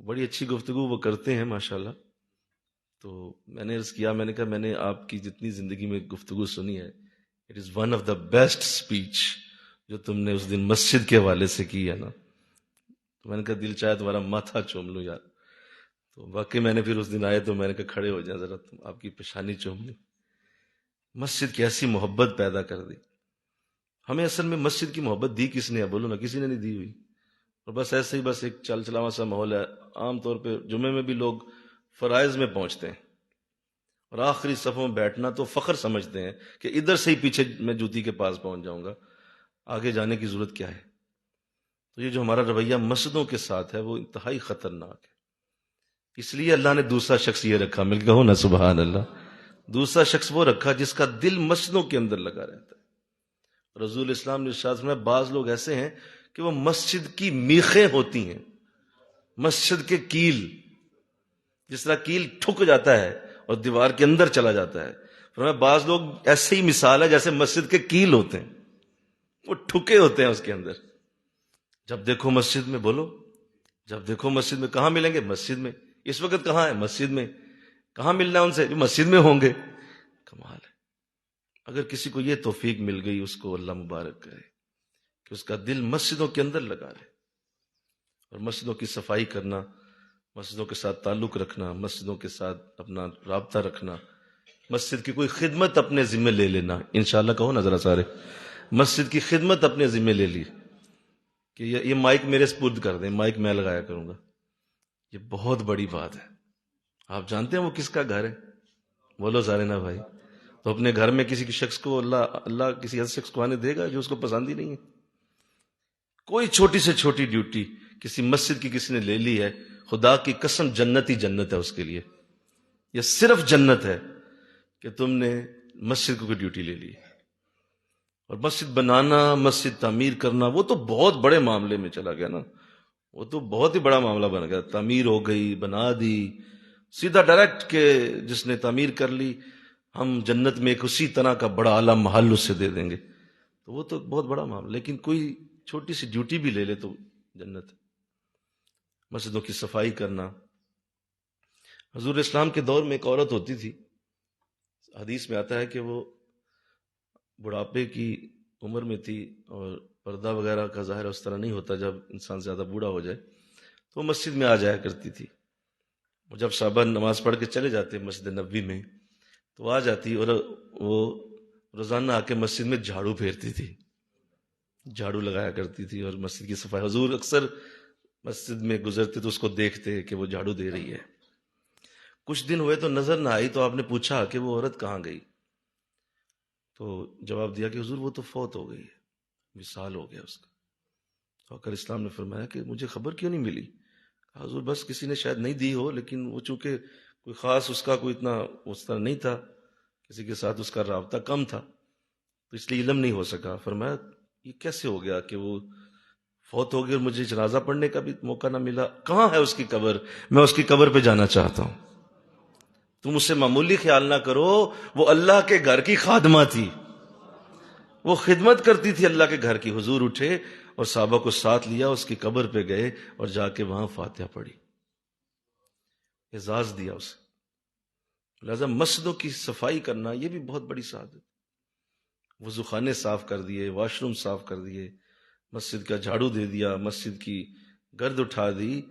بڑی اچھی گفتگو وہ کرتے ہیں ماشاءاللہ. تو میں نے عرض کیا، میں نے کہا میں نے آپ کی جتنی زندگی میں گفتگو سنی ہے، it is one of the best speech جو تم نے اس دن مسجد کے حوالے سے کی ہے نا. تو میں نے کہا دل چاہے تمہارا ماتھا چوم لوں یار. تو واقعی میں نے پھر اس دن آئے تو میں نے کہا کھڑے ہو جائیں ذرا، تم آپ کی پیشانی چوم لوں. مسجد کی ایسی محبت پیدا کر دی. ہمیں اصل میں مسجد کی محبت دی کس نے ہے؟ بولو نا، کسی نے نہیں دی ہوئی. اور بس ایسے ہی بس ایک چل چلاوا سا ماحول ہے. عام طور پہ جمعے میں بھی لوگ فرائض میں پہنچتے ہیں اور آخری صفوں میں بیٹھنا تو فخر سمجھتے ہیں کہ ادھر سے ہی پیچھے میں جوتی کے پاس پہنچ جاؤں گا، آگے جانے کی ضرورت کیا ہے. تو یہ جو ہمارا رویہ مسجدوں کے ساتھ ہے وہ انتہائی خطرناک ہے. اس لیے اللہ نے دوسرا شخص یہ رکھا، مل کے کہو نا سبحان اللہ. دوسرا شخص وہ رکھا جس کا دل مسجدوں کے اندر لگا رہتا ہے. رسول اسلام نے ارشاد فرمایا بعض لوگ ایسے ہیں کہ وہ مسجد کی میخیں ہوتی ہیں، مسجد کے کیل، جس طرح کیل ٹھک جاتا ہے اور دیوار کے اندر چلا جاتا ہے، فرمایا بعض لوگ ایسے ہی مثال ہے جیسے مسجد کے کیل ہوتے ہیں، وہ ٹھکے ہوتے ہیں اس کے اندر. جب دیکھو مسجد میں، بولو جب دیکھو مسجد میں. کہاں ملیں گے؟ مسجد میں. اس وقت کہاں ہے؟ مسجد میں. کہاں ملنا ہے ان سے؟ مسجد میں ہوں گے. کمال ہے. اگر کسی کو یہ توفیق مل گئی اس کو اللہ مبارک کرے کہ اس کا دل مسجدوں کے اندر لگا رہے، اور مسجدوں کی صفائی کرنا، مسجدوں کے ساتھ تعلق رکھنا، مسجدوں کے ساتھ اپنا رابطہ رکھنا، مسجد کی کوئی خدمت اپنے ذمہ لے لینا. انشاءاللہ کہو نا ذرا سارے، مسجد کی خدمت اپنے ذمہ لے لی کہ یہ مائک میرے سپرد کر دیں، مائک میں لگایا کروں گا. یہ بہت بڑی بات ہے. آپ جانتے ہیں وہ کس کا گھر ہے؟ بولو سارے نا بھائی. تو اپنے گھر میں کسی شخص کو اللہ کسی ایسے شخص کو آنے دے گا جو اس کو پسند ہی نہیں ہے. کوئی چھوٹی سے چھوٹی ڈیوٹی کسی مسجد کی کسی نے لے لی ہے، خدا کی قسم جنت ہی جنت ہے اس کے لیے. یہ صرف جنت ہے کہ تم نے مسجد کو کوئی ڈیوٹی لے لی. اور مسجد بنانا، مسجد تعمیر کرنا، وہ تو بہت بڑے معاملے میں چلا گیا نا. وہ تو بہت ہی بڑا معاملہ بن گیا. تعمیر ہو گئی، بنا دی، سیدھا ڈائریکٹ کہ جس نے تعمیر کر لی ہم جنت میں ایک اسی طرح کا بڑا اعلیٰ محل اس سے دے دیں گے. تو وہ تو بہت بڑا معاملہ. لیکن کوئی چھوٹی سی ڈیوٹی بھی لے لے تو جنت. مسجدوں کی صفائی کرنا. حضور اسلام کے دور میں ایک عورت ہوتی تھی، حدیث میں آتا ہے کہ وہ بڑھاپے کی عمر میں تھی اور پردہ وغیرہ کا ظاہر اس طرح نہیں ہوتا جب انسان زیادہ بوڑھا ہو جائے، تو وہ مسجد میں آ جایا کرتی تھی. اور جب صحابہ نماز پڑھ کے چلے جاتے مسجد نبوی میں تو آ جاتی اور وہ روزانہ آ کے مسجد میں جھاڑو پھیرتی تھی، جھاڑو لگایا کرتی تھی اور مسجد کی صفائی. حضور اکثر مسجد میں گزرتے تو اس کو دیکھتے کہ وہ جھاڑو دے رہی ہے. کچھ دن ہوئے تو نظر نہ آئی، تو آپ نے پوچھا کہ وہ عورت کہاں گئی؟ تو جواب دیا کہ حضور وہ تو فوت ہو گئی ہے، وصال ہو گیا اس کا. تو آقا اسلام نے فرمایا کہ مجھے خبر کیوں نہیں ملی؟ حضور بس کسی نے شاید نہیں دی ہو، لیکن وہ چونکہ کوئی خاص اس کا کوئی اتنا اس طرح نہیں تھا، کسی کے ساتھ اس کا رابطہ کم تھا، تو اس لیے علم نہیں ہو سکا. فرمایا یہ کیسے ہو گیا کہ وہ فوت ہو گئی اور مجھے جنازہ پڑھنے کا بھی موقع نہ ملا؟ کہاں ہے اس کی قبر؟ میں اس کی قبر پہ جانا چاہتا ہوں. تم اسے معمولی خیال نہ کرو، وہ اللہ کے گھر کی خادمہ تھی، وہ خدمت کرتی تھی اللہ کے گھر کی. حضور اٹھے اور صحابہ کو ساتھ لیا، اس کی قبر پہ گئے اور جا کے وہاں فاتحہ پڑھی، اعزاز دیا اسے. لہذا مسجدوں کی صفائی کرنا یہ بھی بہت بڑی سعادت. وضو خانے صاف کر دیے، واش روم صاف کر دیے، مسجد کا جھاڑو دے دیا، مسجد کی گرد اٹھا دی،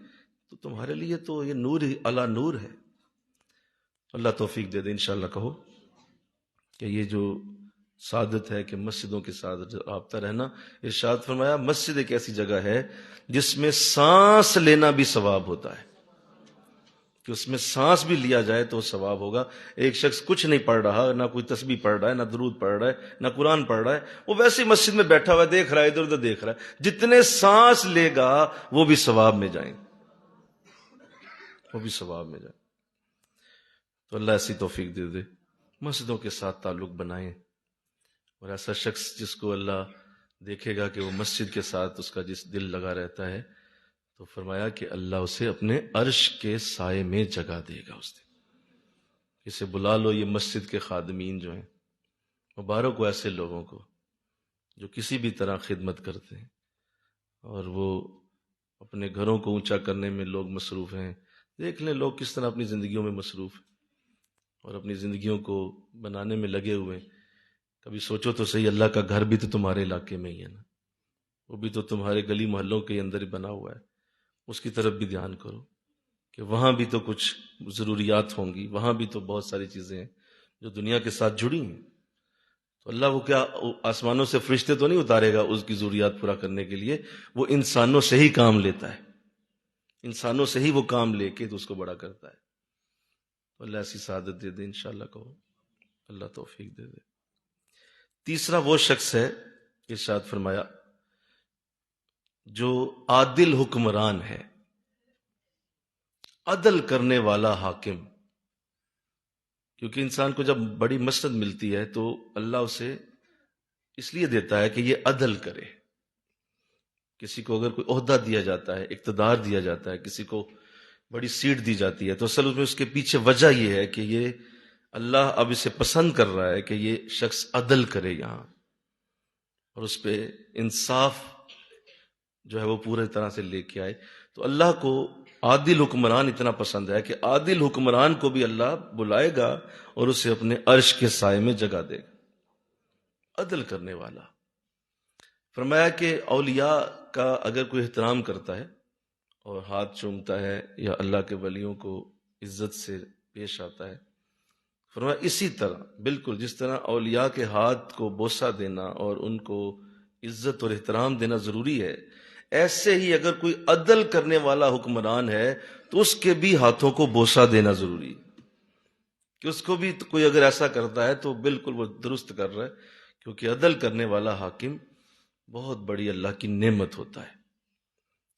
تو تمہارے لیے تو یہ نور ہی اعلیٰ نور ہے. اللہ توفیق دے دے. انشاءاللہ کہو کہ یہ جو سعادت ہے کہ مسجدوں کے ساتھ رابطہ رہنا. ارشاد فرمایا مسجد ایک ایسی جگہ ہے جس میں سانس لینا بھی ثواب ہوتا ہے، کہ اس میں سانس بھی لیا جائے تو ثواب ہوگا. ایک شخص کچھ نہیں پڑھ رہا، نہ کوئی تسبیح پڑھ رہا ہے، نہ درود پڑھ رہا ہے، نہ قرآن پڑھ رہا ہے، وہ ویسے ہی مسجد میں بیٹھا ہوا ہے، دیکھ رہا ہے، ادھر ادھر دیکھ رہا ہے. جتنے سانس لے گا وہ بھی ثواب میں جائیں، وہ بھی ثواب میں جائیں. تو اللہ ایسی توفیق دے دے. مسجدوں کے ساتھ تعلق بنائیں. اور ایسا شخص جس کو اللہ دیکھے گا کہ وہ مسجد کے ساتھ اس کا جس دل لگا رہتا ہے، تو فرمایا کہ اللہ اسے اپنے عرش کے سائے میں جگہ دے گا. اس دن اسے بلا لو. یہ مسجد کے خادمین جو ہیں، مبارک ہو ایسے لوگوں کو جو کسی بھی طرح خدمت کرتے ہیں، اور وہ اپنے گھروں کو اونچا کرنے میں لوگ مصروف ہیں. دیکھ لیں لوگ کس طرح اپنی زندگیوں میں مصروف ہیں اور اپنی زندگیوں کو بنانے میں لگے ہوئے ہیں. کبھی سوچو تو صحیح، اللہ کا گھر بھی تو تمہارے علاقے میں ہی ہے نا، وہ بھی تو تمہارے گلی محلوں کے اندر ہی بنا ہوا ہے. اس کی طرف بھی دھیان کرو کہ وہاں بھی تو کچھ ضروریات ہوں گی، وہاں بھی تو بہت ساری چیزیں ہیں جو دنیا کے ساتھ جڑی ہیں. تو اللہ وہ کیا آسمانوں سے فرشتے تو نہیں اتارے گا اس کی ضروریات پورا کرنے کے لیے، وہ انسانوں سے ہی کام لیتا ہے، انسانوں سے ہی وہ کام لے کے تو اس کو بڑا کرتا ہے. تو اللہ ایسی سعادت دے دے. انشاءاللہ کہو اللہ توفیق دے دے. تیسرا وہ شخص ہے، ارشاد فرمایا، جو عادل حکمران ہے، عدل کرنے والا حاکم. کیونکہ انسان کو جب بڑی مسند ملتی ہے تو اللہ اسے اس لیے دیتا ہے کہ یہ عدل کرے. کسی کو اگر کوئی عہدہ دیا جاتا ہے، اقتدار دیا جاتا ہے، کسی کو بڑی سیٹ دی جاتی ہے، تو اصل میں اس کے پیچھے وجہ یہ ہے کہ یہ اللہ اب اسے پسند کر رہا ہے کہ یہ شخص عدل کرے یہاں، اور اس پہ انصاف جو ہے وہ پورے طرح سے لے کے آئے. تو اللہ کو عادل حکمران اتنا پسند ہے کہ عادل حکمران کو بھی اللہ بلائے گا اور اسے اپنے عرش کے سائے میں جگہ دے گا، عدل کرنے والا۔ فرمایا کہ اولیاء کا اگر کوئی احترام کرتا ہے اور ہاتھ چومتا ہے یا اللہ کے ولیوں کو عزت سے پیش آتا ہے، فرمایا اسی طرح بالکل جس طرح اولیاء کے ہاتھ کو بوسہ دینا اور ان کو عزت اور احترام دینا ضروری ہے، ایسے ہی اگر کوئی عدل کرنے والا حکمران ہے تو اس کے بھی ہاتھوں کو بوسہ دینا ضروری ہے، کہ اس کو بھی کوئی اگر ایسا کرتا ہے تو بالکل وہ درست کر رہا ہے، کیونکہ عدل کرنے والا حاکم بہت بڑی اللہ کی نعمت ہوتا ہے۔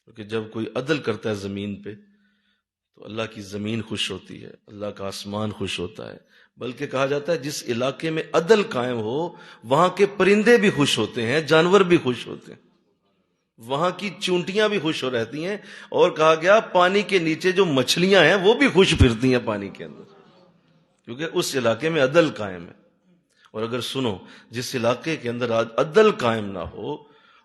کیونکہ جب کوئی عدل کرتا ہے زمین پہ تو اللہ کی زمین خوش ہوتی ہے، اللہ کا آسمان خوش ہوتا ہے، بلکہ کہا جاتا ہے جس علاقے میں عدل قائم ہو وہاں کے پرندے بھی خوش ہوتے ہیں، جانور بھی خوش ہوتے ہیں، وہاں کی چونٹیاں بھی خوش ہو رہتی ہیں، اور کہا گیا پانی کے نیچے جو مچھلیاں ہیں وہ بھی خوش پھرتی ہیں پانی کے اندر، کیونکہ اس علاقے میں عدل قائم ہے۔ اور اگر سنو، جس علاقے کے اندر عدل قائم نہ ہو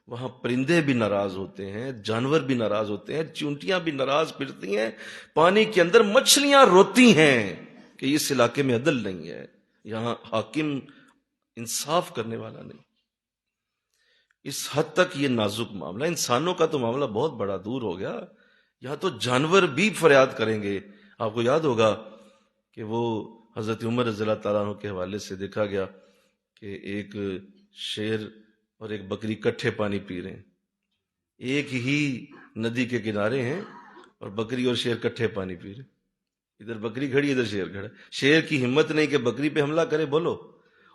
وہاں پرندے بھی ناراض ہوتے ہیں، جانور بھی ناراض ہوتے ہیں، چونٹیاں بھی ناراض پھرتی ہیں، پانی کے اندر مچھلیاں روتی ہیں کہ اس علاقے میں عدل نہیں ہے، یہاں حاکم انصاف کرنے والا نہیں۔ اس حد تک یہ نازک معاملہ، انسانوں کا تو معاملہ بہت بڑا دور ہو گیا، یہاں تو جانور بھی فریاد کریں گے۔ آپ کو یاد ہوگا کہ وہ حضرت عمر رضی اللہ تعالیٰ عنہ کے حوالے سے دیکھا گیا کہ ایک شیر اور ایک بکری کٹھے پانی پی رہے ہیں، ایک ہی ندی کے کنارے ہیں اور بکری اور شیر کٹھے پانی پی رہے ہیں، ادھر بکری کھڑی ادھر شیر کھڑا ہے، شیر کی ہمت نہیں کہ بکری پہ حملہ کرے بولو،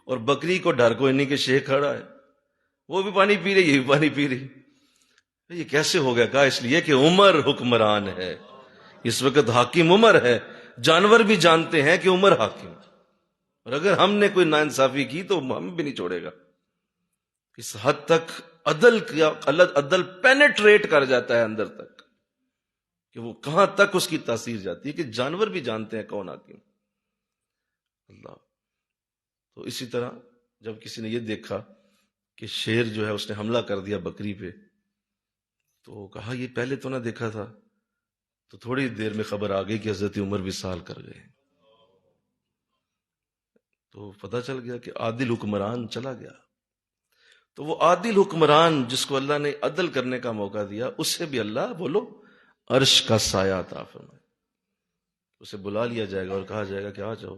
اور بکری کو ڈر کوئی نہیں کہ شیر کھڑا ہے، وہ بھی پانی پی رہی، یہ بھی پانی پی رہی۔ یہ کیسے ہو گیا؟ کہا اس لیے کہ عمر حکمران ہے، اس وقت حاکم عمر ہے، جانور بھی جانتے ہیں کہ عمر حاکم، اور اگر ہم نے کوئی ناانصافی کی تو ہم بھی نہیں چھوڑے گا۔ اس حد تک عدل پینیٹریٹ کر جاتا ہے اندر تک کہ وہ کہاں تک اس کی تاثیر جاتی ہے کہ جانور بھی جانتے ہیں کون حاکم، اللہ۔ تو اسی طرح جب کسی نے یہ دیکھا کہ شیر جو ہے اس نے حملہ کر دیا بکری پہ، تو کہا یہ پہلے تو نہ دیکھا تھا، تو تھوڑی دیر میں خبر آ گئی کہ حضرت عمر وصال کر گئے، تو پتہ چل گیا کہ عادل حکمران چلا گیا۔ تو وہ عادل حکمران جس کو اللہ نے عدل کرنے کا موقع دیا، اس سے بھی اللہ بولو عرش کا سایہ عطا فرمائے، اسے بلا لیا جائے گا اور کہا جائے گا کہ آ جاؤ،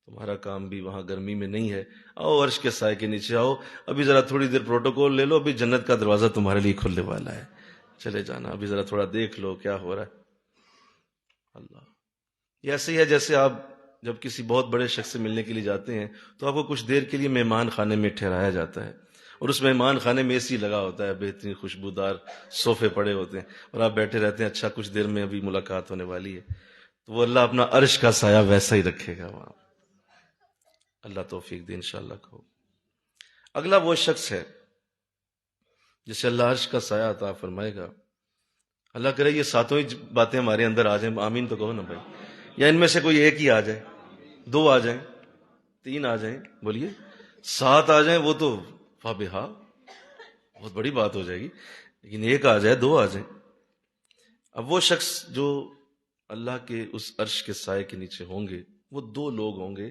تمہارا کام بھی وہاں گرمی میں نہیں ہے، آؤ عرش کے سائے کے نیچے آؤ، ابھی ذرا تھوڑی دیر پروٹوکول لے لو، ابھی جنت کا دروازہ تمہارے لیے کھلنے والا ہے، چلے جانا، ابھی ذرا تھوڑا دیکھ لو کیا ہو رہا ہے۔ اللہ، یہ ایسے ہی ہے جیسے آپ جب کسی بہت بڑے شخص سے ملنے کے لیے جاتے ہیں تو آپ کو کچھ دیر کے لیے مہمان خانے میں ٹھہرایا جاتا ہے، اور اس مہمان خانے میں اے سی لگا ہوتا ہے، بہترین خوشبودار صوفے پڑے ہوتے ہیں، اور آپ بیٹھے رہتے ہیں، اچھا کچھ دیر میں ابھی ملاقات ہونے والی ہے، تو وہ اللہ اپنا عرش کا سایہ ویسا ہی رکھے گا وہاں۔ اللہ توفیق دے انشاءاللہ کو۔ اگلا وہ شخص ہے جسے اللہ عرش کا سایہ عطا فرمائے گا۔ اللہ کرے یہ ساتوں ہی باتیں ہمارے اندر آ جائیں، آمین تو کہو نا بھائی، یا ان میں سے کوئی ایک ہی آ جائے، دو آ جائیں، تین آ جائیں، بولیے 7 آ جائیں، وہ تو فابہا، بہت بڑی بات ہو جائے گی، لیکن ایک آ جائے، 2 آ جائیں۔ اب وہ شخص جو اللہ کے اس عرش کے سائے کے نیچے ہوں گے، وہ 2 لوگ ہوں گے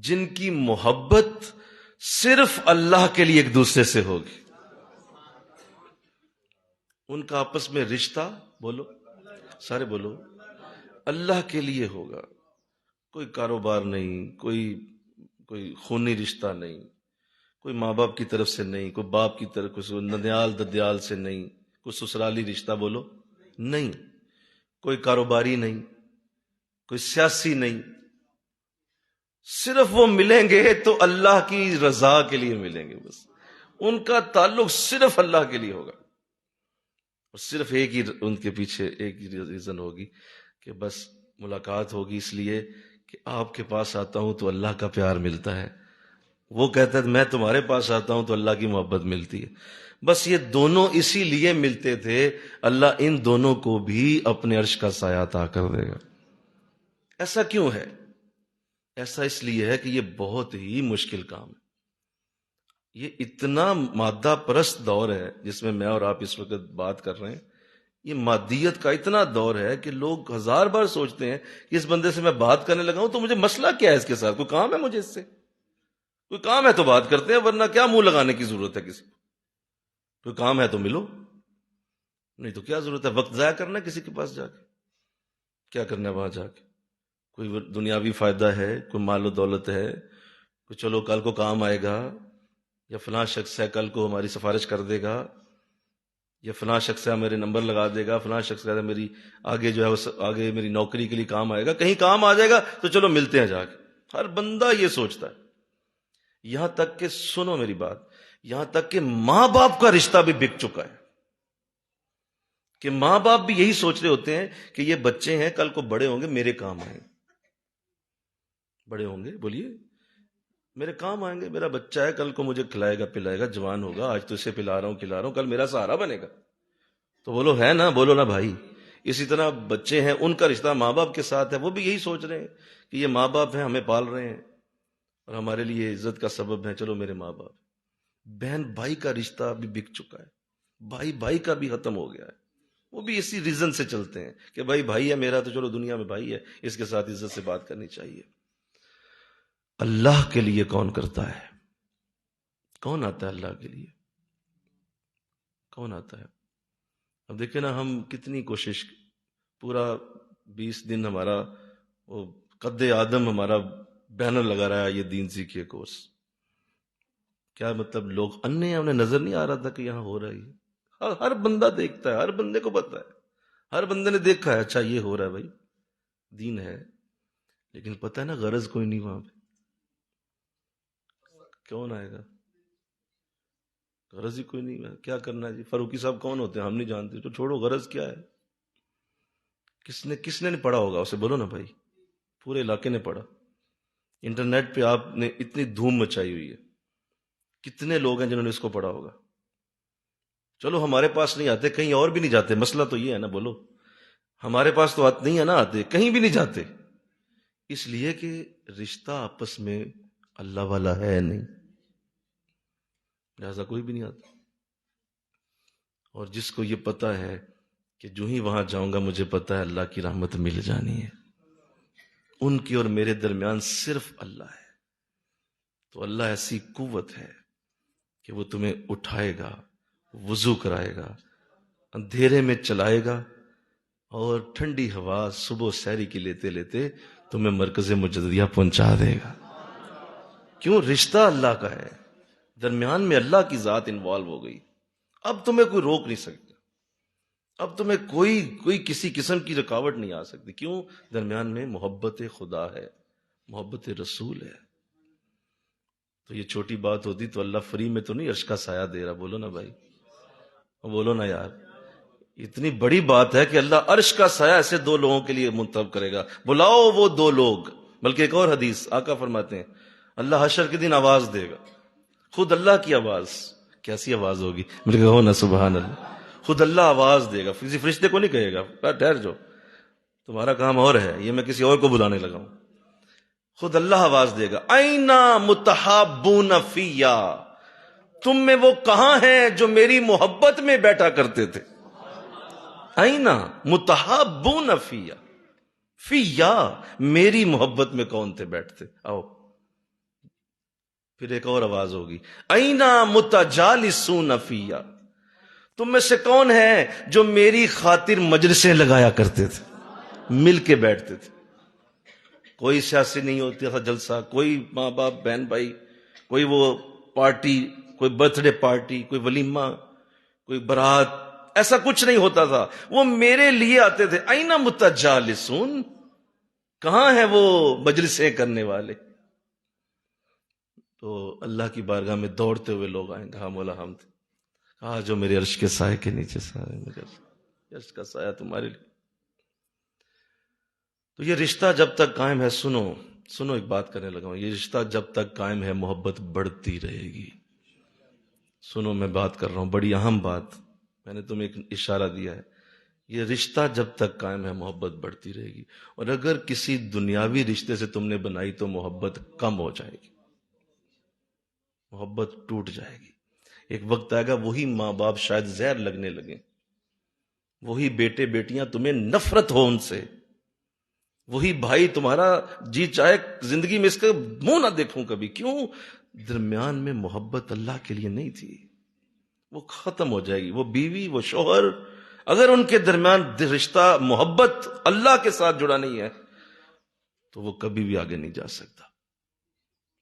جن کی محبت صرف اللہ کے لیے ایک دوسرے سے ہوگی، ان کا آپس میں رشتہ، بولو سارے بولو، اللہ کے لیے ہوگا، کوئی کاروبار نہیں، کوئی خونی رشتہ نہیں، کوئی ماں باپ کی طرف سے نہیں، کوئی باپ کی طرف، کوئی ننیال ددیال سے نہیں، کوئی سسرالی رشتہ بولو نہیں، کوئی کاروباری نہیں، کوئی سیاسی نہیں، صرف وہ ملیں گے تو اللہ کی رضا کے لیے ملیں گے، بس ان کا تعلق صرف اللہ کے لیے ہوگا، اور صرف ایک ہی ان کے پیچھے ایک ہی ریزن ہوگی کہ بس ملاقات ہوگی اس لیے کہ آپ کے پاس آتا ہوں تو اللہ کا پیار ملتا ہے، وہ کہتا ہے میں تمہارے پاس آتا ہوں تو اللہ کی محبت ملتی ہے، بس یہ دونوں اسی لیے ملتے تھے، اللہ ان دونوں کو بھی اپنے عرش کا سایہ عطا کر دے گا۔ ایسا کیوں ہے؟ ایسا اس لیے ہے کہ یہ بہت ہی مشکل کام ہے، یہ اتنا مادہ پرست دور ہے جس میں اور آپ اس وقت بات کر رہے ہیں، یہ مادیت کا اتنا دور ہے کہ لوگ ہزار بار سوچتے ہیں کہ اس بندے سے میں بات کرنے لگا ہوں تو مجھے مسئلہ کیا ہے اس کے ساتھ، کوئی کام ہے مجھے اس سے، کوئی کام ہے تو بات کرتے ہیں، ورنہ کیا منہ لگانے کی ضرورت ہے کسی کو، کوئی کام ہے تو ملو، نہیں تو کیا ضرورت ہے وقت ضائع کرنا کسی کے پاس جا کے، کیا کرنا ہے وہاں جا کے، کوئی دنیاوی فائدہ ہے، کوئی مال و دولت ہے، کوئی چلو کل کو کام آئے گا، یا فلاں شخص ہے کل کو ہماری سفارش کر دے گا، یا فلاں شخص ہے میرے نمبر لگا دے گا، فلاں شخص ہے میری آگے جو ہے آگے میری نوکری کے لیے کام آئے گا، کہیں کام آ جائے گا تو چلو ملتے ہیں جا کے، ہر بندہ یہ سوچتا ہے، یہاں تک کہ سنو میری بات، یہاں تک کہ ماں باپ کا رشتہ بھی بک چکا ہے، کہ ماں باپ بھی یہی سوچ رہے ہوتے ہیں کہ یہ بچے ہیں کل کو بڑے ہوں گے میرے کام آئیں گے، بڑے ہوں گے بولیے میرے کام آئیں گے، میرا بچہ ہے کل کو مجھے کھلائے گا پلائے گا، جوان ہوگا، آج تو اسے پلا رہا ہوں کھلا رہا ہوں، کل میرا سہارا بنے گا، تو بولو ہے نا، بولو نا بھائی۔ اسی طرح بچے ہیں ان کا رشتہ ماں باپ کے ساتھ ہے، وہ بھی یہی سوچ رہے ہیں کہ یہ ماں باپ ہیں ہمیں پال رہے ہیں اور ہمارے لیے عزت کا سبب ہے، چلو میرے ماں باپ۔ بہن بھائی کا رشتہ بھی بک چکا ہے، بھائی بھائی کا بھی ختم ہو گیا ہے، وہ بھی اسی ریزن سے چلتے ہیں کہ بھائی بھائی ہے میرا تو چلو دنیا میں بھائی ہے، اس کے ساتھ عزت سے بات کرنی چاہیے۔ اللہ کے لیے کون کرتا ہے؟ کون آتا ہے اللہ کے لیے؟ کون آتا ہے؟ اب دیکھیں نا ہم کتنی کوشش، پورا 20 دن ہمارا وہ قد آدم ہمارا بینر لگا رہا ہے یہ دین سیکھیے کورس، کیا مطلب لوگ انے ہیں، انہیں نظر نہیں آ رہا تھا کہ یہاں ہو رہا ہے، ہر بندہ دیکھتا ہے، ہر بندے کو پتا ہے، ہر بندے نے دیکھا ہے اچھا یہ ہو رہا ہے بھائی دین ہے، لیکن پتہ ہے نا غرض کوئی نہیں وہاں پہ، کون آئے گا؟ غرض ہی کوئی نہیں ہے، کیا کرنا ہے جی؟ فاروقی صاحب کون ہوتے ہیں ہم نہیں جانتے، تو چھوڑو، غرض کیا ہے؟ کس نے پڑھا ہوگا اسے بولو نا بھائی، پورے علاقے نے پڑھا، انٹرنیٹ پہ آپ نے اتنی دھوم مچائی ہوئی ہے، کتنے لوگ ہیں جنہوں نے اس کو پڑھا ہوگا؟ چلو ہمارے پاس نہیں آتے، کہیں اور بھی نہیں جاتے، مسئلہ تو یہ ہے نا، بولو ہمارے پاس تو نہیں ہے نا، آتے کہیں بھی نہیں جاتے، اس لیے کہ رشتہ آپس میں اللہ والا ہے نہیں، لہذا کوئی بھی نہیں آتا۔ اور جس کو یہ پتا ہے کہ جو ہی وہاں جاؤں گا مجھے پتا ہے اللہ کی رحمت مل جانی ہے، ان کی اور میرے درمیان صرف اللہ ہے، تو اللہ ایسی قوت ہے کہ وہ تمہیں اٹھائے گا، وضو کرائے گا، اندھیرے میں چلائے گا، اور ٹھنڈی ہوا صبح سحری کی لیتے لیتے تمہیں مرکز مجددیہ پہنچا دے گا۔ کیوں؟ رشتہ اللہ کا ہے، درمیان میں اللہ کی ذات انوالو ہو گئی، اب تمہیں کوئی روک نہیں سکتا، اب تمہیں کوئی کسی قسم کی رکاوٹ نہیں آ سکتی، کیوں؟ درمیان میں محبت خدا ہے، محبت رسول ہے۔ تو یہ چھوٹی بات ہوتی تو اللہ فری میں تو نہیں عرش کا سایہ دے رہا، بولو نا بھائی، بولو نا یار، اتنی بڑی بات ہے کہ اللہ عرش کا سایہ ایسے دو لوگوں کے لیے منتخب کرے گا، بلاؤ وہ دو لوگ۔ بلکہ ایک اور حدیث آقا فرماتے ہیں اللہ حشر کے دن آواز دے گا، خود اللہ کی آواز، کیسی آواز ہوگی؟ مجھے کہو نا سبحان اللہ، خود اللہ آواز دے گا، کسی فرشتے کو نہیں کہے گا ٹھہر جاؤ تمہارا کام اور ہے، یہ میں کسی اور کو بلانے لگا ہوں، خود اللہ آواز دے گا، اینا متحابون فیا، تم میں وہ کہاں ہیں جو میری محبت میں بیٹھا کرتے تھے؟ اینا متحابون فیا، فیا میری محبت میں کون تھے بیٹھتے؟ آؤ پھر ایک اور آواز ہوگی، اینا متجالسون فیا، تم میں سے کون ہے جو میری خاطر مجلسیں لگایا کرتے تھے، مل کے بیٹھتے تھے، کوئی سیاسی نہیں ہوتی تھا جلسہ، کوئی ماں باپ بہن بھائی، کوئی وہ پارٹی، کوئی برتھ ڈے پارٹی، کوئی ولیمہ، کوئی برات، ایسا کچھ نہیں ہوتا تھا، وہ میرے لیے آتے تھے۔ اینا متجالسون، کہاں ہیں وہ مجلسیں کرنے والے؟ تو اللہ کی بارگاہ میں دوڑتے ہوئے لوگ آئیں گے، ہاں مولا حمد، کہا جو میرے عرش کے سائے کے نیچے سارے، میرے عرش کا سایہ تمہارے لیے۔ تو یہ رشتہ جب تک قائم ہے، سنو ایک بات کرنے لگا ہوں، یہ رشتہ جب تک قائم ہے محبت بڑھتی رہے گی۔ سنو میں بات کر رہا ہوں، بڑی اہم بات، میں نے تمہیں ایک اشارہ دیا ہے، یہ رشتہ جب تک قائم ہے محبت بڑھتی رہے گی، اور اگر کسی دنیاوی رشتے سے تم نے بنائی تو محبت کم ہو جائے گی، محبت ٹوٹ جائے گی، ایک وقت آئے گا وہی ماں باپ شاید زہر لگنے لگیں، وہی بیٹے بیٹیاں تمہیں نفرت ہو ان سے، وہی بھائی تمہارا جی چاہے زندگی میں اس کا منہ نہ دیکھوں کبھی. کیوں؟ درمیان میں محبت اللہ کے لیے نہیں تھی، وہ ختم ہو جائے گی. وہ بیوی، وہ شوہر، اگر ان کے درمیان رشتہ محبت اللہ کے ساتھ جڑا نہیں ہے تو وہ کبھی بھی آگے نہیں جا سکتا،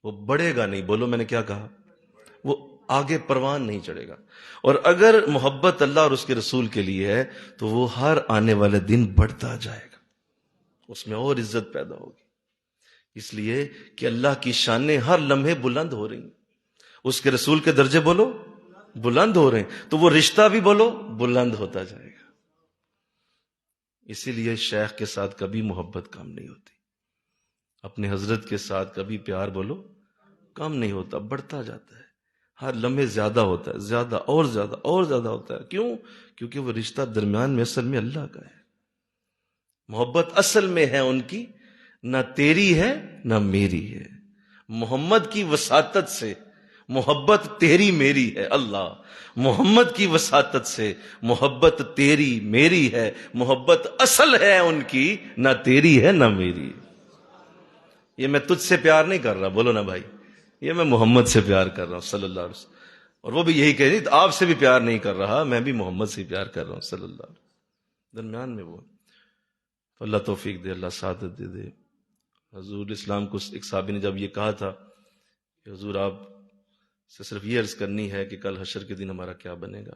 وہ بڑھے گا نہیں. بولو میں نے کیا کہا؟ وہ آگے پروان نہیں چڑھے گا. اور اگر محبت اللہ اور اس کے رسول کے لیے ہے تو وہ ہر آنے والے دن بڑھتا جائے گا، اس میں اور عزت پیدا ہوگی. اس لیے کہ اللہ کی شانیں ہر لمحے بلند ہو رہی ہیں، اس کے رسول کے درجے بولو بلند ہو رہے ہیں، تو وہ رشتہ بھی بولو بلند ہوتا جائے گا. اسی لیے شیخ کے ساتھ کبھی محبت کم نہیں ہوتی، اپنے حضرت کے ساتھ کبھی پیار بولو کم نہیں ہوتا، بڑھتا جاتا ہے، ہر لمحے زیادہ ہوتا ہے، زیادہ اور زیادہ اور زیادہ ہوتا ہے. کیوں؟ کیونکہ وہ رشتہ درمیان میں اصل میں اللہ کا ہے. محبت اصل میں ہے ان کی، نہ تیری ہے نہ میری ہے. محمد کی وساطت سے محبت تیری میری ہے. اللہ محمد کی وساطت سے محبت تیری میری ہے. محبت اصل ہے ان کی، نہ تیری ہے نہ میری. یہ میں تجھ سے پیار نہیں کر رہا، بولو نا بھائی، یہ میں محمد سے پیار کر رہا ہوں صلی اللہ علیہ وسلم. اور وہ بھی یہی کہہ رہی آپ سے بھی پیار نہیں کر رہا، میں بھی محمد سے پیار کر رہا ہوں صلی اللہ علیہ وسلم. درمیان میں وہ تو اللہ توفیق دے، اللہ سعادت دے دے. حضور اسلام کو ایک صحابی نے جب یہ کہا تھا کہ حضور آپ سے صرف یہ عرض کرنی ہے کہ کل حشر کے دن ہمارا کیا بنے گا،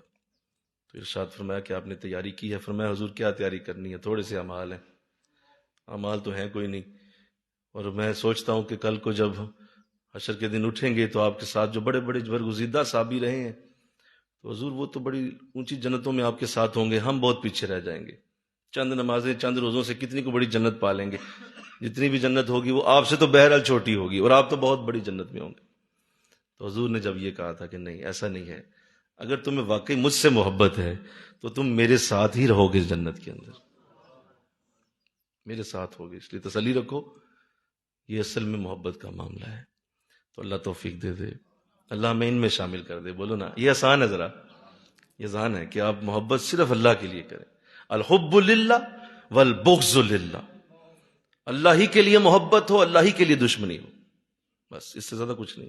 تو ارشاد فرمایا کہ آپ نے تیاری کی ہے. فرمایا حضور کیا تیاری کرنی ہے؟ تھوڑے سے اعمال ہیں، اعمال تو ہیں کوئی نہیں، اور میں سوچتا ہوں کہ کل کو جب حشر کے دن اٹھیں گے تو آپ کے ساتھ جو بڑے بڑے برگزیدہ صحابی رہے ہیں تو حضور وہ تو بڑی اونچی جنتوں میں آپ کے ساتھ ہوں گے، ہم بہت پیچھے رہ جائیں گے. چند نمازیں چند روزوں سے کتنی کو بڑی جنت پا لیں گے. جتنی بھی جنت ہوگی وہ آپ سے تو بہرحال چھوٹی ہوگی، اور آپ تو بہت بڑی جنت میں ہوں گے. تو حضور نے جب یہ کہا تھا کہ نہیں ایسا نہیں ہے، اگر تمہیں واقعی مجھ سے محبت ہے تو تم میرے ساتھ ہی رہو گے جنت کے اندر، میرے ساتھ ہوگے. اس لیے تسلی رکھو، یہ اصل میں محبت کا معاملہ ہے. تو اللہ توفیق دے دے، اللہ ہمیں ان میں شامل کر دے. بولو نا، یہ آسان ہے، ذرا یہ آسان ہے کہ آپ محبت صرف اللہ کے لیے کریں. الحب للہ والبغض للہ، اللہ ہی کے لیے محبت ہو، اللہ ہی کے لیے دشمنی ہو، بس اس سے زیادہ کچھ نہیں.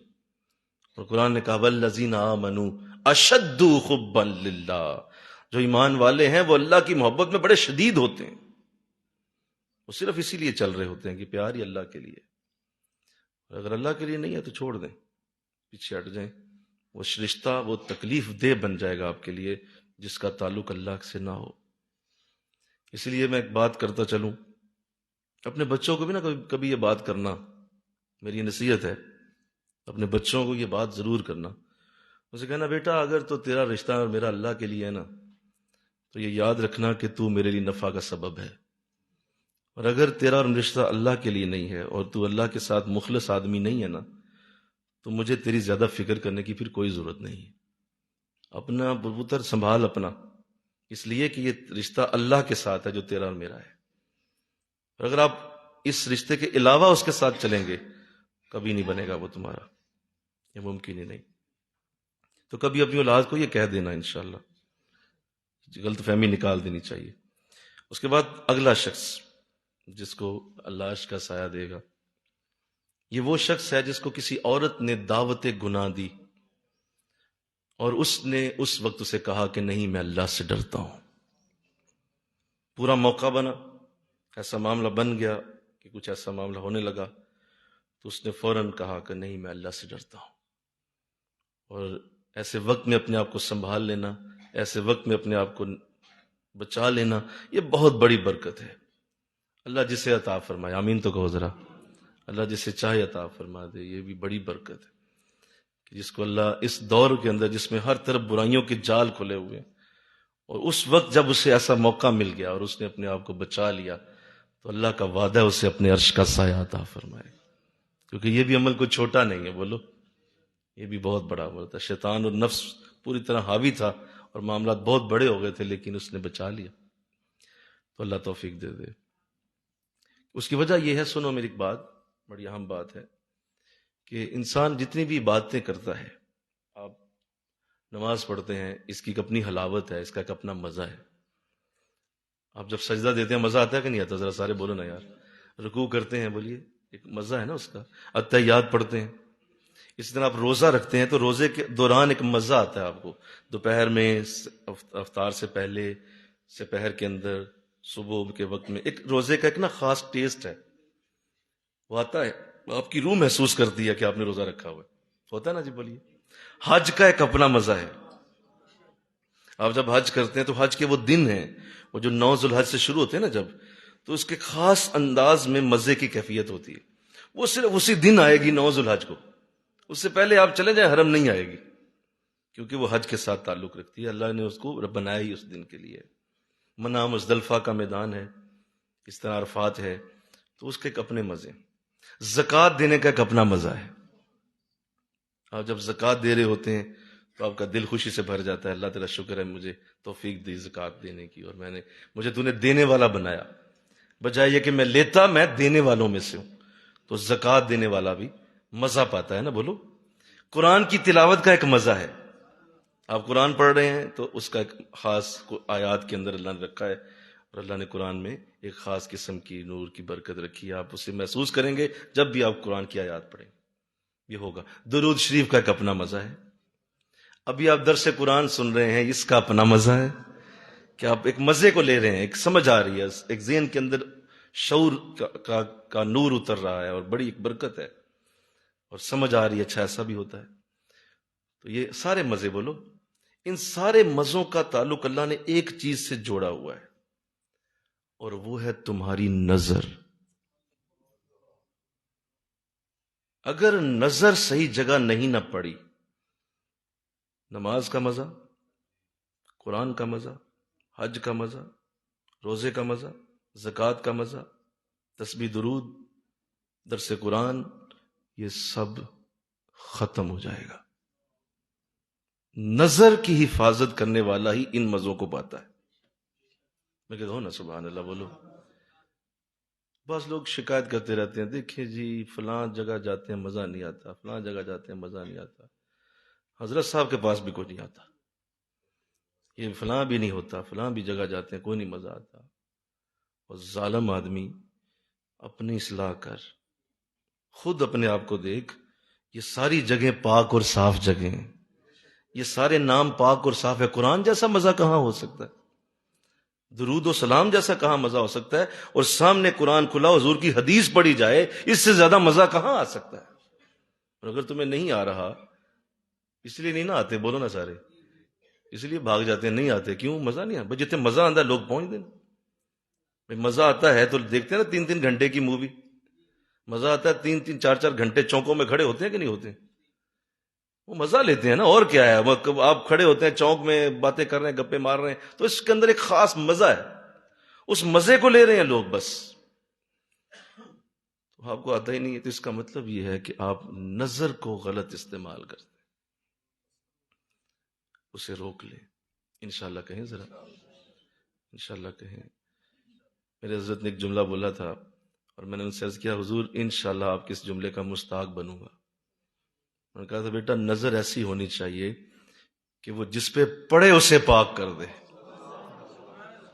اور قرآن نے کہا والذین آمنوا اشد حبا للہ، جو ایمان والے ہیں وہ اللہ کی محبت میں بڑے شدید ہوتے ہیں، وہ صرف اسی لیے چل رہے ہوتے ہیں کہ پیار ہی اللہ کے لیے. اگر اللہ کے لیے نہیں ہے تو چھوڑ دیں، پیچھے ہٹ جائیں. وہ رشتہ وہ تکلیف دہ بن جائے گا آپ کے لیے جس کا تعلق اللہ سے نہ ہو. اس لیے میں ایک بات کرتا چلوں، اپنے بچوں کو بھی نا کبھی یہ بات کرنا، میری نصیحت ہے، اپنے بچوں کو یہ بات ضرور کرنا. اسے کہنا بیٹا اگر تو تیرا رشتہ اور میرا اللہ کے لیے ہے نا تو یہ یاد رکھنا کہ تو میرے لیے نفع کا سبب ہے، اور اگر تیرا رشتہ اللہ کے لیے نہیں ہے اور تو اللہ کے ساتھ مخلص آدمی نہیں ہے نا تو مجھے تیری زیادہ فکر کرنے کی پھر کوئی ضرورت نہیں. اپنا پتر سنبھال اپنا، اس لیے کہ یہ رشتہ اللہ کے ساتھ ہے جو تیرا اور میرا ہے. اور اگر آپ اس رشتے کے علاوہ اس کے ساتھ چلیں گے کبھی نہیں بنے گا وہ تمہارا، یہ ممکن ہی نہیں. تو کبھی اپنی اولاد کو یہ کہہ دینا انشاءاللہ، غلط فہمی نکال دینی چاہیے. اس کے بعد اگلا شخص جس کو اللہ عرش کا سایہ دے گا، یہ وہ شخص ہے جس کو کسی عورت نے دعوت گناہ دی اور اس نے اس وقت اسے کہا کہ نہیں میں اللہ سے ڈرتا ہوں. پورا موقع بنا، ایسا معاملہ بن گیا کہ کچھ ایسا معاملہ ہونے لگا تو اس نے فوراً کہا کہ نہیں میں اللہ سے ڈرتا ہوں. اور ایسے وقت میں اپنے آپ کو سنبھال لینا، ایسے وقت میں اپنے آپ کو بچا لینا، یہ بہت بڑی برکت ہے. اللہ جسے عطا فرمائے، آمین تو کہو ذرا. اللہ جسے چاہے عطا فرما دے، یہ بھی بڑی برکت ہے کہ جس کو اللہ اس دور کے اندر جس میں ہر طرف برائیوں کے جال کھلے ہوئے ہیں، اور اس وقت جب اسے ایسا موقع مل گیا اور اس نے اپنے آپ کو بچا لیا تو اللہ کا وعدہ ہے اسے اپنے عرش کا سایہ عطا فرمائے. کیونکہ یہ بھی عمل کوئی چھوٹا نہیں ہے، بولو یہ بھی بہت بڑا عمل تھا. شیطان اور نفس پوری طرح حاوی تھا اور معاملات بہت بڑے ہو گئے تھے، لیکن اس نے بچا لیا. تو اللہ توفیق دے دے. اس کی وجہ یہ ہے، سنو میری ایک بات، بڑی اہم بات ہے کہ انسان جتنی بھی باتیں کرتا ہے، آپ نماز پڑھتے ہیں، اس کی ایک اپنی حلاوت ہے، اس کا ایک اپنا مزہ ہے. آپ جب سجدہ دیتے ہیں مزہ آتا ہے کہ نہیں آتا؟ ذرا سارے بولو نا یار. رکوع کرتے ہیں، بولیے، ایک مزہ ہے نا اس کا. اتحیات پڑھتے ہیں. اس طرح آپ روزہ رکھتے ہیں تو روزے کے دوران ایک مزہ آتا ہے آپ کو. دوپہر میں، افطار سے پہلے، سپہر کے اندر، صبح کے وقت میں ایک روزے کا ایک نا خاص ٹیسٹ ہے، وہ آتا ہے. آپ کی روح محسوس کرتی ہے کہ آپ نے روزہ رکھا ہوا ہے. ہوتا ہے نا جی؟ بولیے. حج کا ایک اپنا مزہ ہے. آپ جب حج کرتے ہیں تو حج کے وہ دن ہیں، وہ جو 9 ذوالحج سے شروع ہوتے ہیں نا جب، تو اس کے خاص انداز میں مزے کی کیفیت ہوتی ہے. وہ صرف اسی دن آئے گی 9 ذوالحج کو. اس سے پہلے آپ چلے جائیں حرم نہیں آئے گی، کیونکہ وہ حج کے ساتھ تعلق رکھتی ہے. اللہ نے اس کو بنایا ہی اس دن کے لیے. منام مزدلفہ کا میدان ہے، اس طرح عرفات ہے، تو اس کے ایک اپنے مزے. زکوٰۃ دینے کا ایک اپنا مزہ ہے. آپ جب زکوٰۃ دے رہے ہوتے ہیں تو آپ کا دل خوشی سے بھر جاتا ہے. اللہ تعالیٰ شکر ہے مجھے توفیق دی زکوٰۃ دینے کی، اور مجھے تو نے دینے والا بنایا. بجائے یہ کہ میں لیتا، میں دینے والوں میں سے ہوں. تو زکوٰۃ دینے والا بھی مزہ پاتا ہے نا. بولو. قرآن کی تلاوت کا ایک مزہ ہے. آپ قرآن پڑھ رہے ہیں تو اس کا ایک خاص آیات کے اندر اللہ نے رکھا ہے، اور اللہ نے قرآن میں ایک خاص قسم کی نور کی برکت رکھی ہے. آپ اسے محسوس کریں گے جب بھی آپ قرآن کی آیات پڑھیں. یہ ہوگا. درود شریف کا ایک اپنا مزہ ہے. ابھی آپ درس قرآن سن رہے ہیں، اس کا اپنا مزہ ہے کہ آپ ایک مزے کو لے رہے ہیں، ایک سمجھ آ رہی ہے، ایک ذہن کے اندر شعور کا نور اتر رہا ہے، اور بڑی ایک برکت ہے، اور سمجھ آ رہی ہے. اچھا ایسا بھی ہوتا ہے. تو یہ سارے مزے، بولو، ان سارے مزوں کا تعلق اللہ نے ایک چیز سے جوڑا ہوا ہے، اور وہ ہے تمہاری نظر. اگر نظر صحیح جگہ نہیں نہ پڑی، نماز کا مزہ، قرآن کا مزہ، حج کا مزہ، روزے کا مزہ، زکوٰۃ کا مزہ، تسبیح درود، درس قرآن، یہ سب ختم ہو جائے گا. نظر کی حفاظت کرنے والا ہی ان مزوں کو پاتا ہے. میں کہتا ہوں نا سبحان اللہ. بولو. بعض لوگ شکایت کرتے رہتے ہیں، دیکھیں جی فلاں جگہ جاتے ہیں مزہ نہیں آتا، فلاں جگہ جاتے ہیں مزہ نہیں آتا. حضرت صاحب کے پاس بھی کوئی نہیں آتا. یہ فلاں بھی نہیں ہوتا، فلاں بھی جگہ جاتے ہیں کوئی نہیں مزہ آتا. اور ظالم آدمی، اپنی اصلاح کر، خود اپنے آپ کو دیکھ. یہ ساری جگہیں پاک اور صاف جگہیں ہیں، یہ سارے نام پاک اور صاف ہے. قرآن جیسا مزہ کہاں ہو سکتا ہے؟ درود و سلام جیسا کہاں مزہ ہو سکتا ہے؟ اور سامنے قرآن کھلا، حضور کی حدیث پڑھی جائے، اس سے زیادہ مزہ کہاں آ سکتا ہے؟ اور اگر تمہیں نہیں آ رہا، اس لیے نہیں نہ آتے، بولو نا سارے، اس لیے بھاگ جاتے ہیں، نہیں آتے. کیوں؟ مزہ نہیں آتا. جتنے مزہ آتا ہے لوگ پہنچ دیں. مزہ آتا ہے تو دیکھتے ہیں نا 3-3 گھنٹے کی مووی. مزہ آتا ہے 3-3 4-4 گھنٹے چوکوں میں کھڑے ہوتے ہیں کہ نہیں ہوتے؟ وہ مزہ لیتے ہیں نا. اور کیا ہے، آپ کھڑے ہوتے ہیں چوک میں، باتیں کر رہے ہیں، گپے مار رہے ہیں، تو اس کے اندر ایک خاص مزہ ہے. اس مزے کو لے رہے ہیں لوگ بس. تو آپ کو آتا ہی نہیں ہے. تو اس کا مطلب یہ ہے کہ آپ نظر کو غلط استعمال کرتے ہیں. اسے روک لیں. انشاءاللہ کہیں ذرا، انشاءاللہ کہیں. میرے حضرت نے ایک جملہ بولا تھا، اور میں نے ان سے عرض کیا، حضور انشاءاللہ آپ کے اس جملے کا مستحق بنوں گا. میں نے کہا تھا بیٹا نظر ایسی ہونی چاہیے کہ وہ جس پہ پڑے اسے پاک کر دے.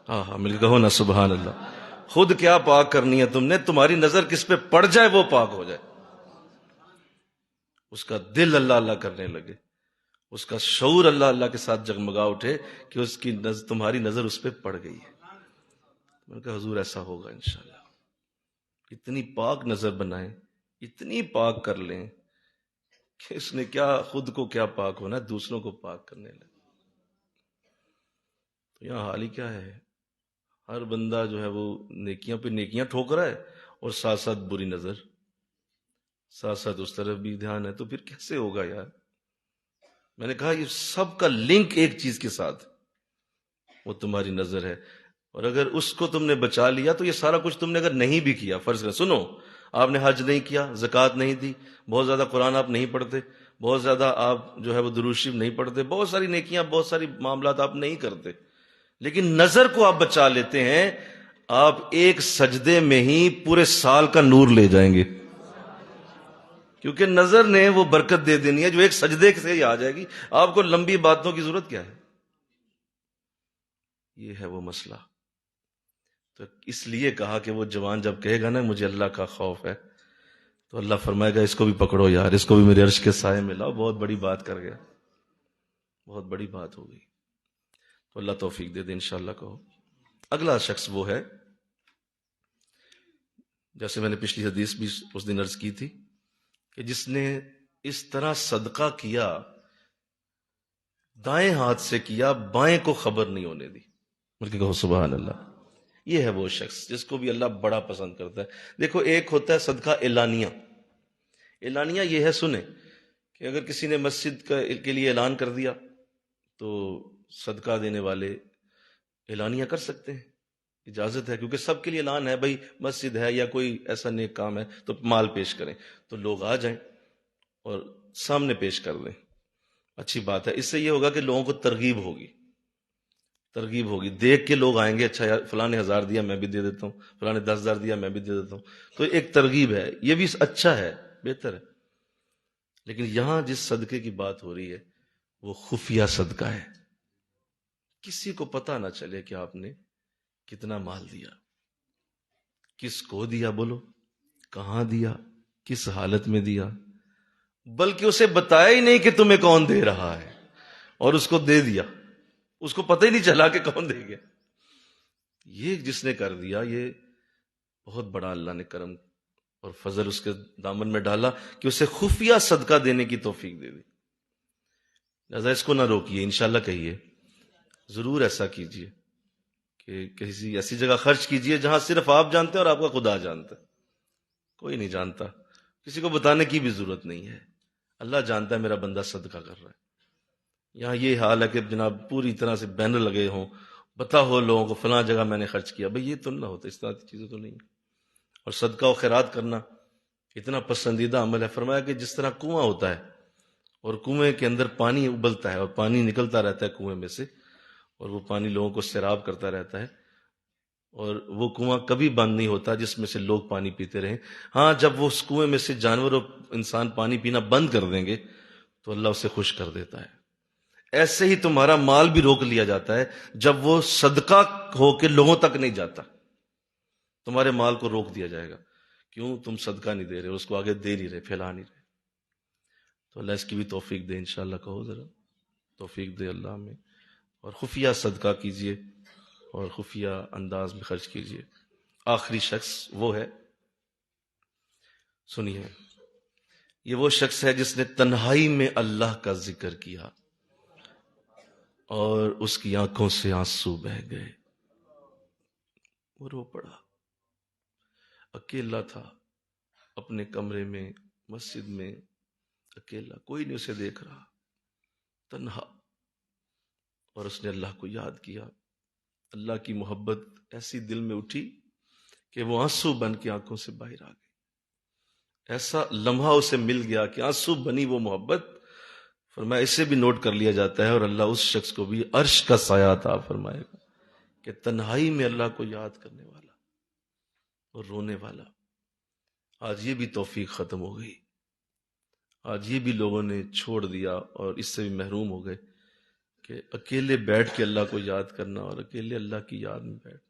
ہاں ہاں مل کے کہو نا سبحان اللہ. خود کیا پاک کرنی ہے تم نے، تمہاری نظر کس پہ پڑ جائے وہ پاک ہو جائے. اس کا دل اللہ اللہ کرنے لگے، اس کا شعور اللہ اللہ کے ساتھ جگمگا اٹھے کہ اس کی تمہاری نظر اس پہ پڑ گئی ہے. میں نے کہا حضور ایسا ہوگا انشاءاللہ. اتنی پاک نظر بنائیں، اتنی پاک کر لیں کہ اس نے کیا خود کو کیا پاک ہونا ہے، دوسروں کو پاک کرنے لگے. تو یہاں حال ہی کیا ہے، ہر بندہ جو ہے وہ نیکیاں پہ نیکیاں ٹھوک رہا ہے، اور ساتھ ساتھ بری نظر، ساتھ ساتھ اس طرف بھی دھیان ہے. تو پھر کیسے ہوگا یار؟ میں نے کہا یہ سب کا لنک ایک چیز کے ساتھ، وہ تمہاری نظر ہے. اور اگر اس کو تم نے بچا لیا تو یہ سارا کچھ تم نے اگر نہیں بھی کیا، فرض کر، سنو، آپ نے حج نہیں کیا، زکوٰۃ نہیں دی، بہت زیادہ قرآن آپ نہیں پڑھتے، بہت زیادہ آپ جو ہے وہ درود شریف نہیں پڑھتے، بہت ساری نیکیاں، بہت ساری معاملات آپ نہیں کرتے، لیکن نظر کو آپ بچا لیتے ہیں، آپ ایک سجدے میں ہی پورے سال کا نور لے جائیں گے. کیونکہ نظر نے وہ برکت دے دینی ہے جو ایک سجدے سے ہی آ جائے گی. آپ کو لمبی باتوں کی ضرورت کیا ہے؟ یہ ہے وہ مسئلہ. تو اس لیے کہا کہ وہ جوان جب کہے گا نا مجھے اللہ کا خوف ہے، تو اللہ فرمائے گا اس کو بھی پکڑو یار، اس کو بھی میرے عرش کے سائے میں لاؤ، بہت بڑی بات کر گیا، بہت بڑی بات ہو گئی۔ تو اللہ توفیق دے دے انشاءاللہ کہو۔ اگلا شخص وہ ہے، جیسے میں نے پچھلی حدیث بھی اس دن عرض کی تھی، کہ جس نے اس طرح صدقہ کیا، دائیں ہاتھ سے کیا، بائیں کو خبر نہیں ہونے دی۔ بلکہ کہو سبحان اللہ۔ یہ ہے وہ شخص جس کو بھی اللہ بڑا پسند کرتا ہے۔ دیکھو ایک ہوتا ہے صدقہ اعلانیہ۔ اعلانیہ یہ ہے، سنیں کہ اگر کسی نے مسجد کے لیے اعلان کر دیا تو صدقہ دینے والے اعلانیہ کر سکتے ہیں، اجازت ہے، کیونکہ سب کے لیے اعلان ہے، بھائی مسجد ہے یا کوئی ایسا نیک کام ہے تو مال پیش کریں، تو لوگ آ جائیں اور سامنے پیش کر دیں، اچھی بات ہے۔ اس سے یہ ہوگا کہ لوگوں کو ترغیب ہوگی، دیکھ کے لوگ آئیں گے، اچھا یار فلاں نے 1000 دیا میں بھی دے دیتا ہوں، فلاں نے 10,000 دیا میں بھی دے دیتا ہوں، تو ایک ترغیب ہے، یہ بھی اچھا ہے، بہتر ہے۔ لیکن یہاں جس صدقے کی بات ہو رہی ہے وہ خفیہ صدقہ ہے، کسی کو پتہ نہ چلے کہ آپ نے کتنا مال دیا، کس کو دیا، بولو کہاں دیا، کس حالت میں دیا، بلکہ اسے بتایا ہی نہیں کہ تمہیں کون دے رہا ہے، اور اس کو دے دیا، اس کو پتہ ہی نہیں چلا کہ کون دے گیا۔ یہ جس نے کر دیا، یہ بہت بڑا اللہ نے کرم اور فضل اس کے دامن میں ڈالا کہ اسے خفیہ صدقہ دینے کی توفیق دے دی۔ لہذا اس کو نہ روکیے، انشاءاللہ کہیے، ضرور ایسا کیجیے کہ کسی ایسی جگہ خرچ کیجیے جہاں صرف آپ جانتے ہیں اور آپ کا خدا جانتا ہے، کوئی نہیں جانتا، کسی کو بتانے کی بھی ضرورت نہیں ہے، اللہ جانتا ہے میرا بندہ صدقہ کر رہا ہے۔ یہاں یہ حال ہے کہ جناب پوری طرح سے بینر لگے ہوں، پتہ ہو لوگوں کو فلاں جگہ میں نے خرچ کیا، بھئی یہ تو نہ ہوتا، اس طرح کی چیزیں تو نہیں۔ اور صدقہ و خیرات کرنا اتنا پسندیدہ عمل ہے، فرمایا کہ جس طرح کنواں ہوتا ہے اور کنویں کے اندر پانی ابلتا ہے اور پانی نکلتا رہتا ہے کنویں میں سے، اور وہ پانی لوگوں کو سیراب کرتا رہتا ہے، اور وہ کنواں کبھی بند نہیں ہوتا جس میں سے لوگ پانی پیتے رہیں۔ ہاں جب وہ اس کنویں میں سے جانور اور انسان پانی پینا بند کر دیں گے تو اللہ اسے خوش کر دیتا ہے۔ ایسے ہی تمہارا مال بھی روک لیا جاتا ہے جب وہ صدقہ ہو کے لوگوں تک نہیں جاتا، تمہارے مال کو روک دیا جائے گا، کیوں؟ تم صدقہ نہیں دے رہے، اس کو آگے دے نہیں رہے، پھیلا نہیں رہے۔ تو اللہ اس کی بھی توفیق دے، انشاءاللہ کہو ذرا، توفیق دے اللہ ہمیں، اور خفیہ صدقہ کیجئے اور خفیہ انداز میں خرچ کیجئے۔ آخری شخص وہ ہے، سنیے، یہ وہ شخص ہے جس نے تنہائی میں اللہ کا ذکر کیا اور اس کی آنکھوں سے آنسو بہہ گئے، وہ رو پڑا، اکیلا تھا اپنے کمرے میں، مسجد میں، اکیلا، کوئی نہیں اسے دیکھ رہا، تنہا، اور اس نے اللہ کو یاد کیا، اللہ کی محبت ایسی دل میں اٹھی کہ وہ آنسو بن کے آنکھوں سے باہر آ گئی، ایسا لمحہ اسے مل گیا کہ آنسو بنی وہ محبت۔ فرمایا اسے بھی نوٹ کر لیا جاتا ہے اور اللہ اس شخص کو بھی عرش کا سایہ عطا فرمائے گا کہ تنہائی میں اللہ کو یاد کرنے والا اور رونے والا۔ آج یہ بھی توفیق ختم ہو گئی، آج یہ بھی لوگوں نے چھوڑ دیا اور اس سے بھی محروم ہو گئے کہ اکیلے بیٹھ کے اللہ کو یاد کرنا اور اکیلے اللہ کی یاد میں بیٹھ۔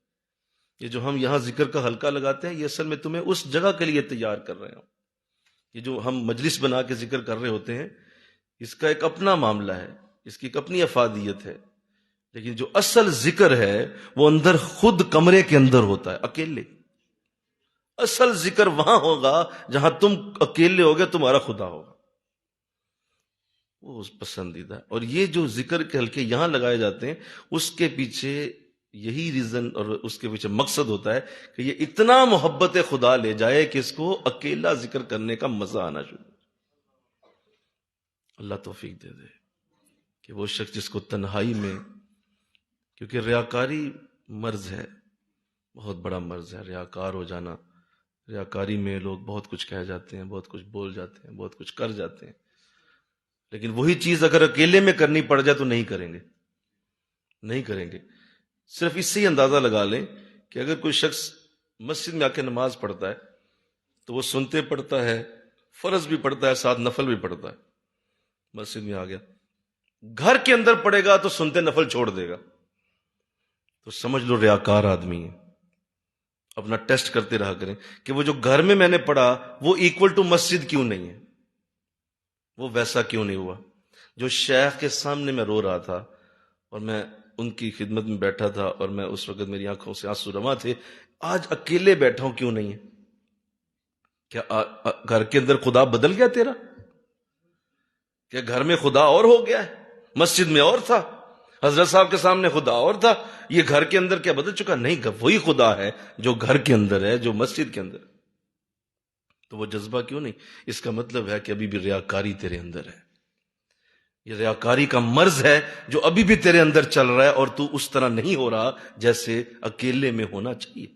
یہ جو ہم یہاں ذکر کا حلقہ لگاتے ہیں، یہ اصل میں تمہیں اس جگہ کے لیے تیار کر رہے ہیں۔ یہ جو ہم مجلس بنا کے ذکر کر رہے ہوتے ہیں، اس کا ایک اپنا معاملہ ہے، اس کی ایک اپنی افادیت ہے، لیکن جو اصل ذکر ہے وہ اندر خود کمرے کے اندر ہوتا ہے، اکیلے۔ اصل ذکر وہاں ہوگا جہاں تم اکیلے ہوگے، تمہارا خدا ہوگا، وہ پسندیدہ ہے۔ اور یہ جو ذکر کے حلقے یہاں لگائے جاتے ہیں، اس کے پیچھے یہی ریزن اور اس کے پیچھے مقصد ہوتا ہے کہ یہ اتنا محبت خدا لے جائے کہ اس کو اکیلا ذکر کرنے کا مزہ آنا شروع۔ اللہ توفیق دے دے کہ وہ شخص جس کو تنہائی میں، کیونکہ ریاکاری مرض ہے، بہت بڑا مرض ہے ریاکار ہو جانا۔ ریاکاری میں لوگ بہت کچھ کہہ جاتے ہیں، بہت کچھ بول جاتے ہیں، بہت کچھ کر جاتے ہیں، لیکن وہی چیز اگر اکیلے میں کرنی پڑ جائے تو نہیں کریں گے، نہیں کریں گے۔ صرف اس سے ہی اندازہ لگا لیں کہ اگر کوئی شخص مسجد میں آ کے نماز پڑھتا ہے تو وہ سنتے پڑھتا ہے، فرض بھی پڑھتا ہے، ساتھ نفل بھی پڑھتا ہے، مسجد میں آ گیا، گھر کے اندر پڑھے گا تو سنتے نفل چھوڑ دے گا، تو سمجھ لو ریاکار آدمی ہے۔ اپنا ٹیسٹ کرتے رہا کریں کہ وہ جو گھر میں نے پڑھا وہ ایکول ٹو مسجد کیوں نہیں ہے، وہ ویسا کیوں نہیں ہوا۔ جو شیخ کے سامنے میں رو رہا تھا اور میں ان کی خدمت میں بیٹھا تھا اور میں اس وقت میری آنکھوں سے آنسو رواں تھے، آج اکیلے بیٹھا ہوں کیوں نہیں ہے؟ کیا گھر کے اندر خدا بدل گیا تیرا؟ کیا گھر میں خدا اور ہو گیا ہے؟ مسجد میں اور تھا، حضرت صاحب کے سامنے خدا اور تھا، یہ گھر کے اندر کیا بدل چکا؟ نہیں، وہی خدا ہے جو گھر کے اندر ہے، جو مسجد کے اندر ہے۔ تو وہ جذبہ کیوں نہیں؟ اس کا مطلب ہے کہ ابھی بھی ریاکاری تیرے اندر ہے، یہ ریاکاری کا مرض ہے جو ابھی بھی تیرے اندر چل رہا ہے، اور تو اس طرح نہیں ہو رہا جیسے اکیلے میں ہونا چاہیے۔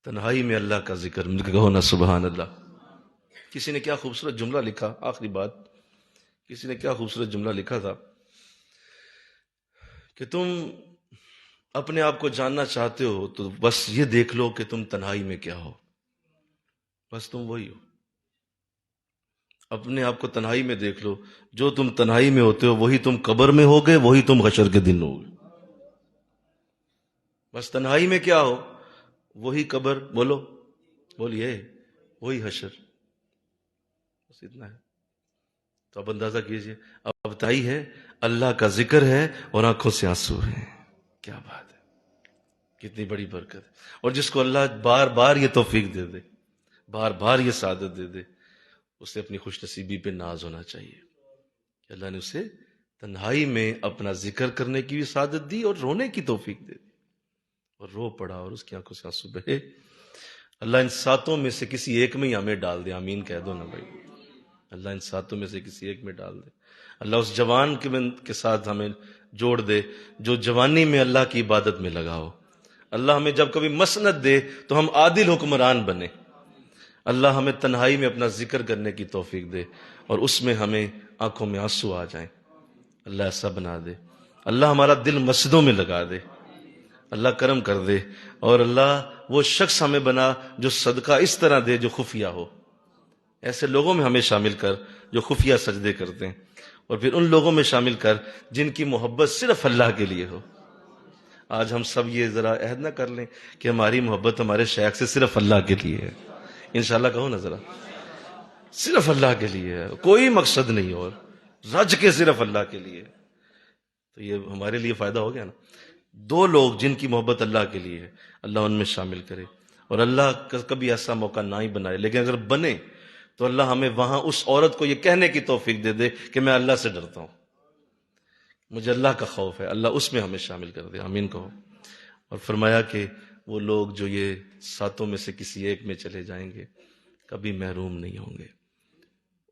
تنہائی میں اللہ کا ذکر، مل کے کہو نا سبحان اللہ۔ کسی نے کیا خوبصورت جملہ لکھا، آخری بات، کسی نے کیا خوبصورت جملہ لکھا تھا کہ تم اپنے آپ کو جاننا چاہتے ہو تو بس یہ دیکھ لو کہ تم تنہائی میں کیا ہو، بس تم وہی ہو۔ اپنے آپ کو تنہائی میں دیکھ لو، جو تم تنہائی میں ہوتے ہو وہی تم قبر میں ہوگے، وہی تم حشر کے دن ہوگے۔ بس تنہائی میں کیا ہو، وہی قبر، بولو بولیے، وہی حشر، بس اتنا ہے۔ تو اب اندازہ کیجئے، اب تائی ہے، اللہ کا ذکر ہے اور آنکھوں سے آنسو ہیں، کیا بات ہے، کتنی بڑی برکت ہے۔ اور جس کو اللہ بار بار یہ توفیق دے دے، بار بار یہ سعادت دے دے، اسے اپنی خوش نصیبی پہ ناز ہونا چاہیے کہ اللہ نے اسے تنہائی میں اپنا ذکر کرنے کی بھی سعادت دی اور رونے کی توفیق دے دی، اور رو پڑا اور اس کی آنکھوں سے آنسو بہے۔ اللہ ان ساتوں میں سے کسی ایک میں ہی ہمیں ڈال دے، آمین کہہ دو نا بھائی۔ اللہ ان ساتوں میں سے کسی ایک میں ڈال دے۔ اللہ اس جوان کے ساتھ ہمیں جوڑ دے جو جوانی میں اللہ کی عبادت میں لگا ہو۔ اللہ ہمیں جب کبھی مسند دے تو ہم عادل حکمران بنے۔ اللہ ہمیں تنہائی میں اپنا ذکر کرنے کی توفیق دے اور اس میں ہمیں آنکھوں میں آنسو آ جائیں، اللہ ایسا بنا دے۔ اللہ ہمارا دل مسجدوں میں لگا دے، اللہ کرم کر دے، اور اللہ وہ شخص ہمیں بنا جو صدقہ اس طرح دے جو خفیہ ہو۔ ایسے لوگوں میں ہمیں شامل کر جو خفیہ سجدے کرتے ہیں، اور پھر ان لوگوں میں شامل کر جن کی محبت صرف اللہ کے لیے ہو۔ آج ہم سب یہ ذرا عہد نہ کر لیں کہ ہماری محبت ہمارے شیخ سے صرف اللہ کے لیے ہے، انشاءاللہ کہو نا ذرا، صرف اللہ کے لیے ہے، کوئی مقصد نہیں اور رج کے صرف اللہ کے لیے۔ تو یہ ہمارے لیے فائدہ ہو گیا نا۔ دو لوگ جن کی محبت اللہ کے لیے ہے، اللہ ان میں شامل کرے، اور اللہ کبھی ایسا موقع نہ ہی بنائے، لیکن اگر بنے تو اللہ ہمیں وہاں اس عورت کو یہ کہنے کی توفیق دے دے کہ میں اللہ سے ڈرتا ہوں، مجھے اللہ کا خوف ہے، اللہ اس میں ہمیں شامل کر دے، آمین کہو۔ اور فرمایا کہ وہ لوگ جو یہ ساتوں میں سے کسی ایک میں چلے جائیں گے کبھی محروم نہیں ہوں گے۔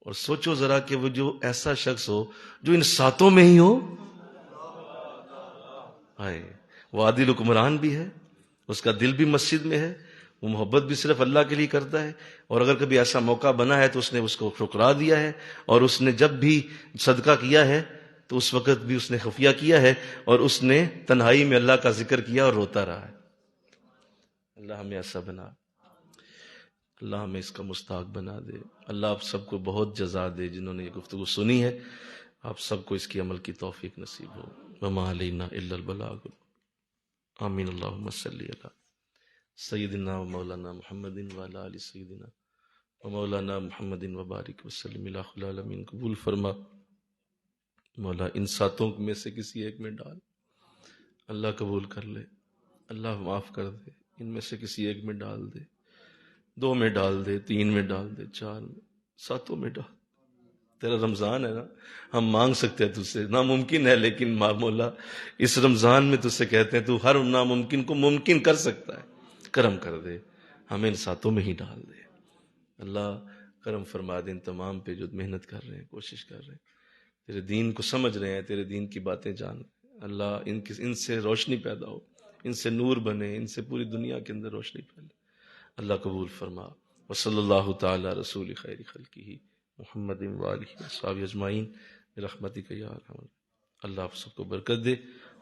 اور سوچو ذرا کہ وہ جو ایسا شخص ہو جو ان ساتوں میں ہی ہو، وہ عادل حکمران بھی ہے، اس کا دل بھی مسجد میں ہے، وہ محبت بھی صرف اللہ کے لیے کرتا ہے، اور اگر کبھی ایسا موقع بنا ہے تو اس نے اس کو ٹھکرا دیا ہے، اور اس نے جب بھی صدقہ کیا ہے تو اس وقت بھی اس نے خفیہ کیا ہے، اور اس نے تنہائی میں اللہ کا ذکر کیا اور روتا رہا ہے۔ اللہ ہمیں ایسا بنا، اللہ ہمیں اس کا مستحق بنا دے۔ اللہ آپ سب کو بہت جزا دے جنہوں نے یہ گفتگو سنی ہے، آپ سب کو اس کی عمل کی توفیق نصیب ہو۔ وما علینا الا البلاغ، آمین۔ اللہم صلی علی سیدنا و مولانا محمد وعلی آل سیدنا و مولانا محمد وبارک وسلم۔ الہ العالمین قبول فرما مولا، ان ساتوں میں سے کسی ایک میں ڈال، اللہ قبول کر لے، اللہ معاف کر دے، ان میں سے کسی ایک میں ڈال دے، 2 میں ڈال دے، 3 میں ڈال دے، 4 میں، 7 میں ڈال۔ تیرا رمضان ہے نا، ہم مانگ سکتے ہیں تجھ سے، ناممکن ہے، لیکن مولا اس رمضان میں تجھ سے کہتے ہیں تو ہر ناممکن کو ممکن کر سکتا ہے، کرم کر دے، ہمیں ان ساتوں میں ہی ڈال دے۔ اللہ کرم فرما دے ان تمام پہ جو محنت کر رہے ہیں، کوشش کر رہے ہیں، تیرے دین کو سمجھ رہے ہیں، تیرے دین کی باتیں جان رہے ہیں۔ اللہ ان سے روشنی پیدا ہو، ان سے نور بنے، ان سے پوری دنیا کے اندر روشنی پھیلے۔ اللہ قبول فرما۔ وصلی اللہ تعالی رسول خیر خلقہ محمد وآلہ وصحبہ اجمعین برحمتک یا ارحم۔ اللہ آپ سب کو برکت دے۔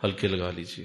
ہلکے لگا لیجیے۔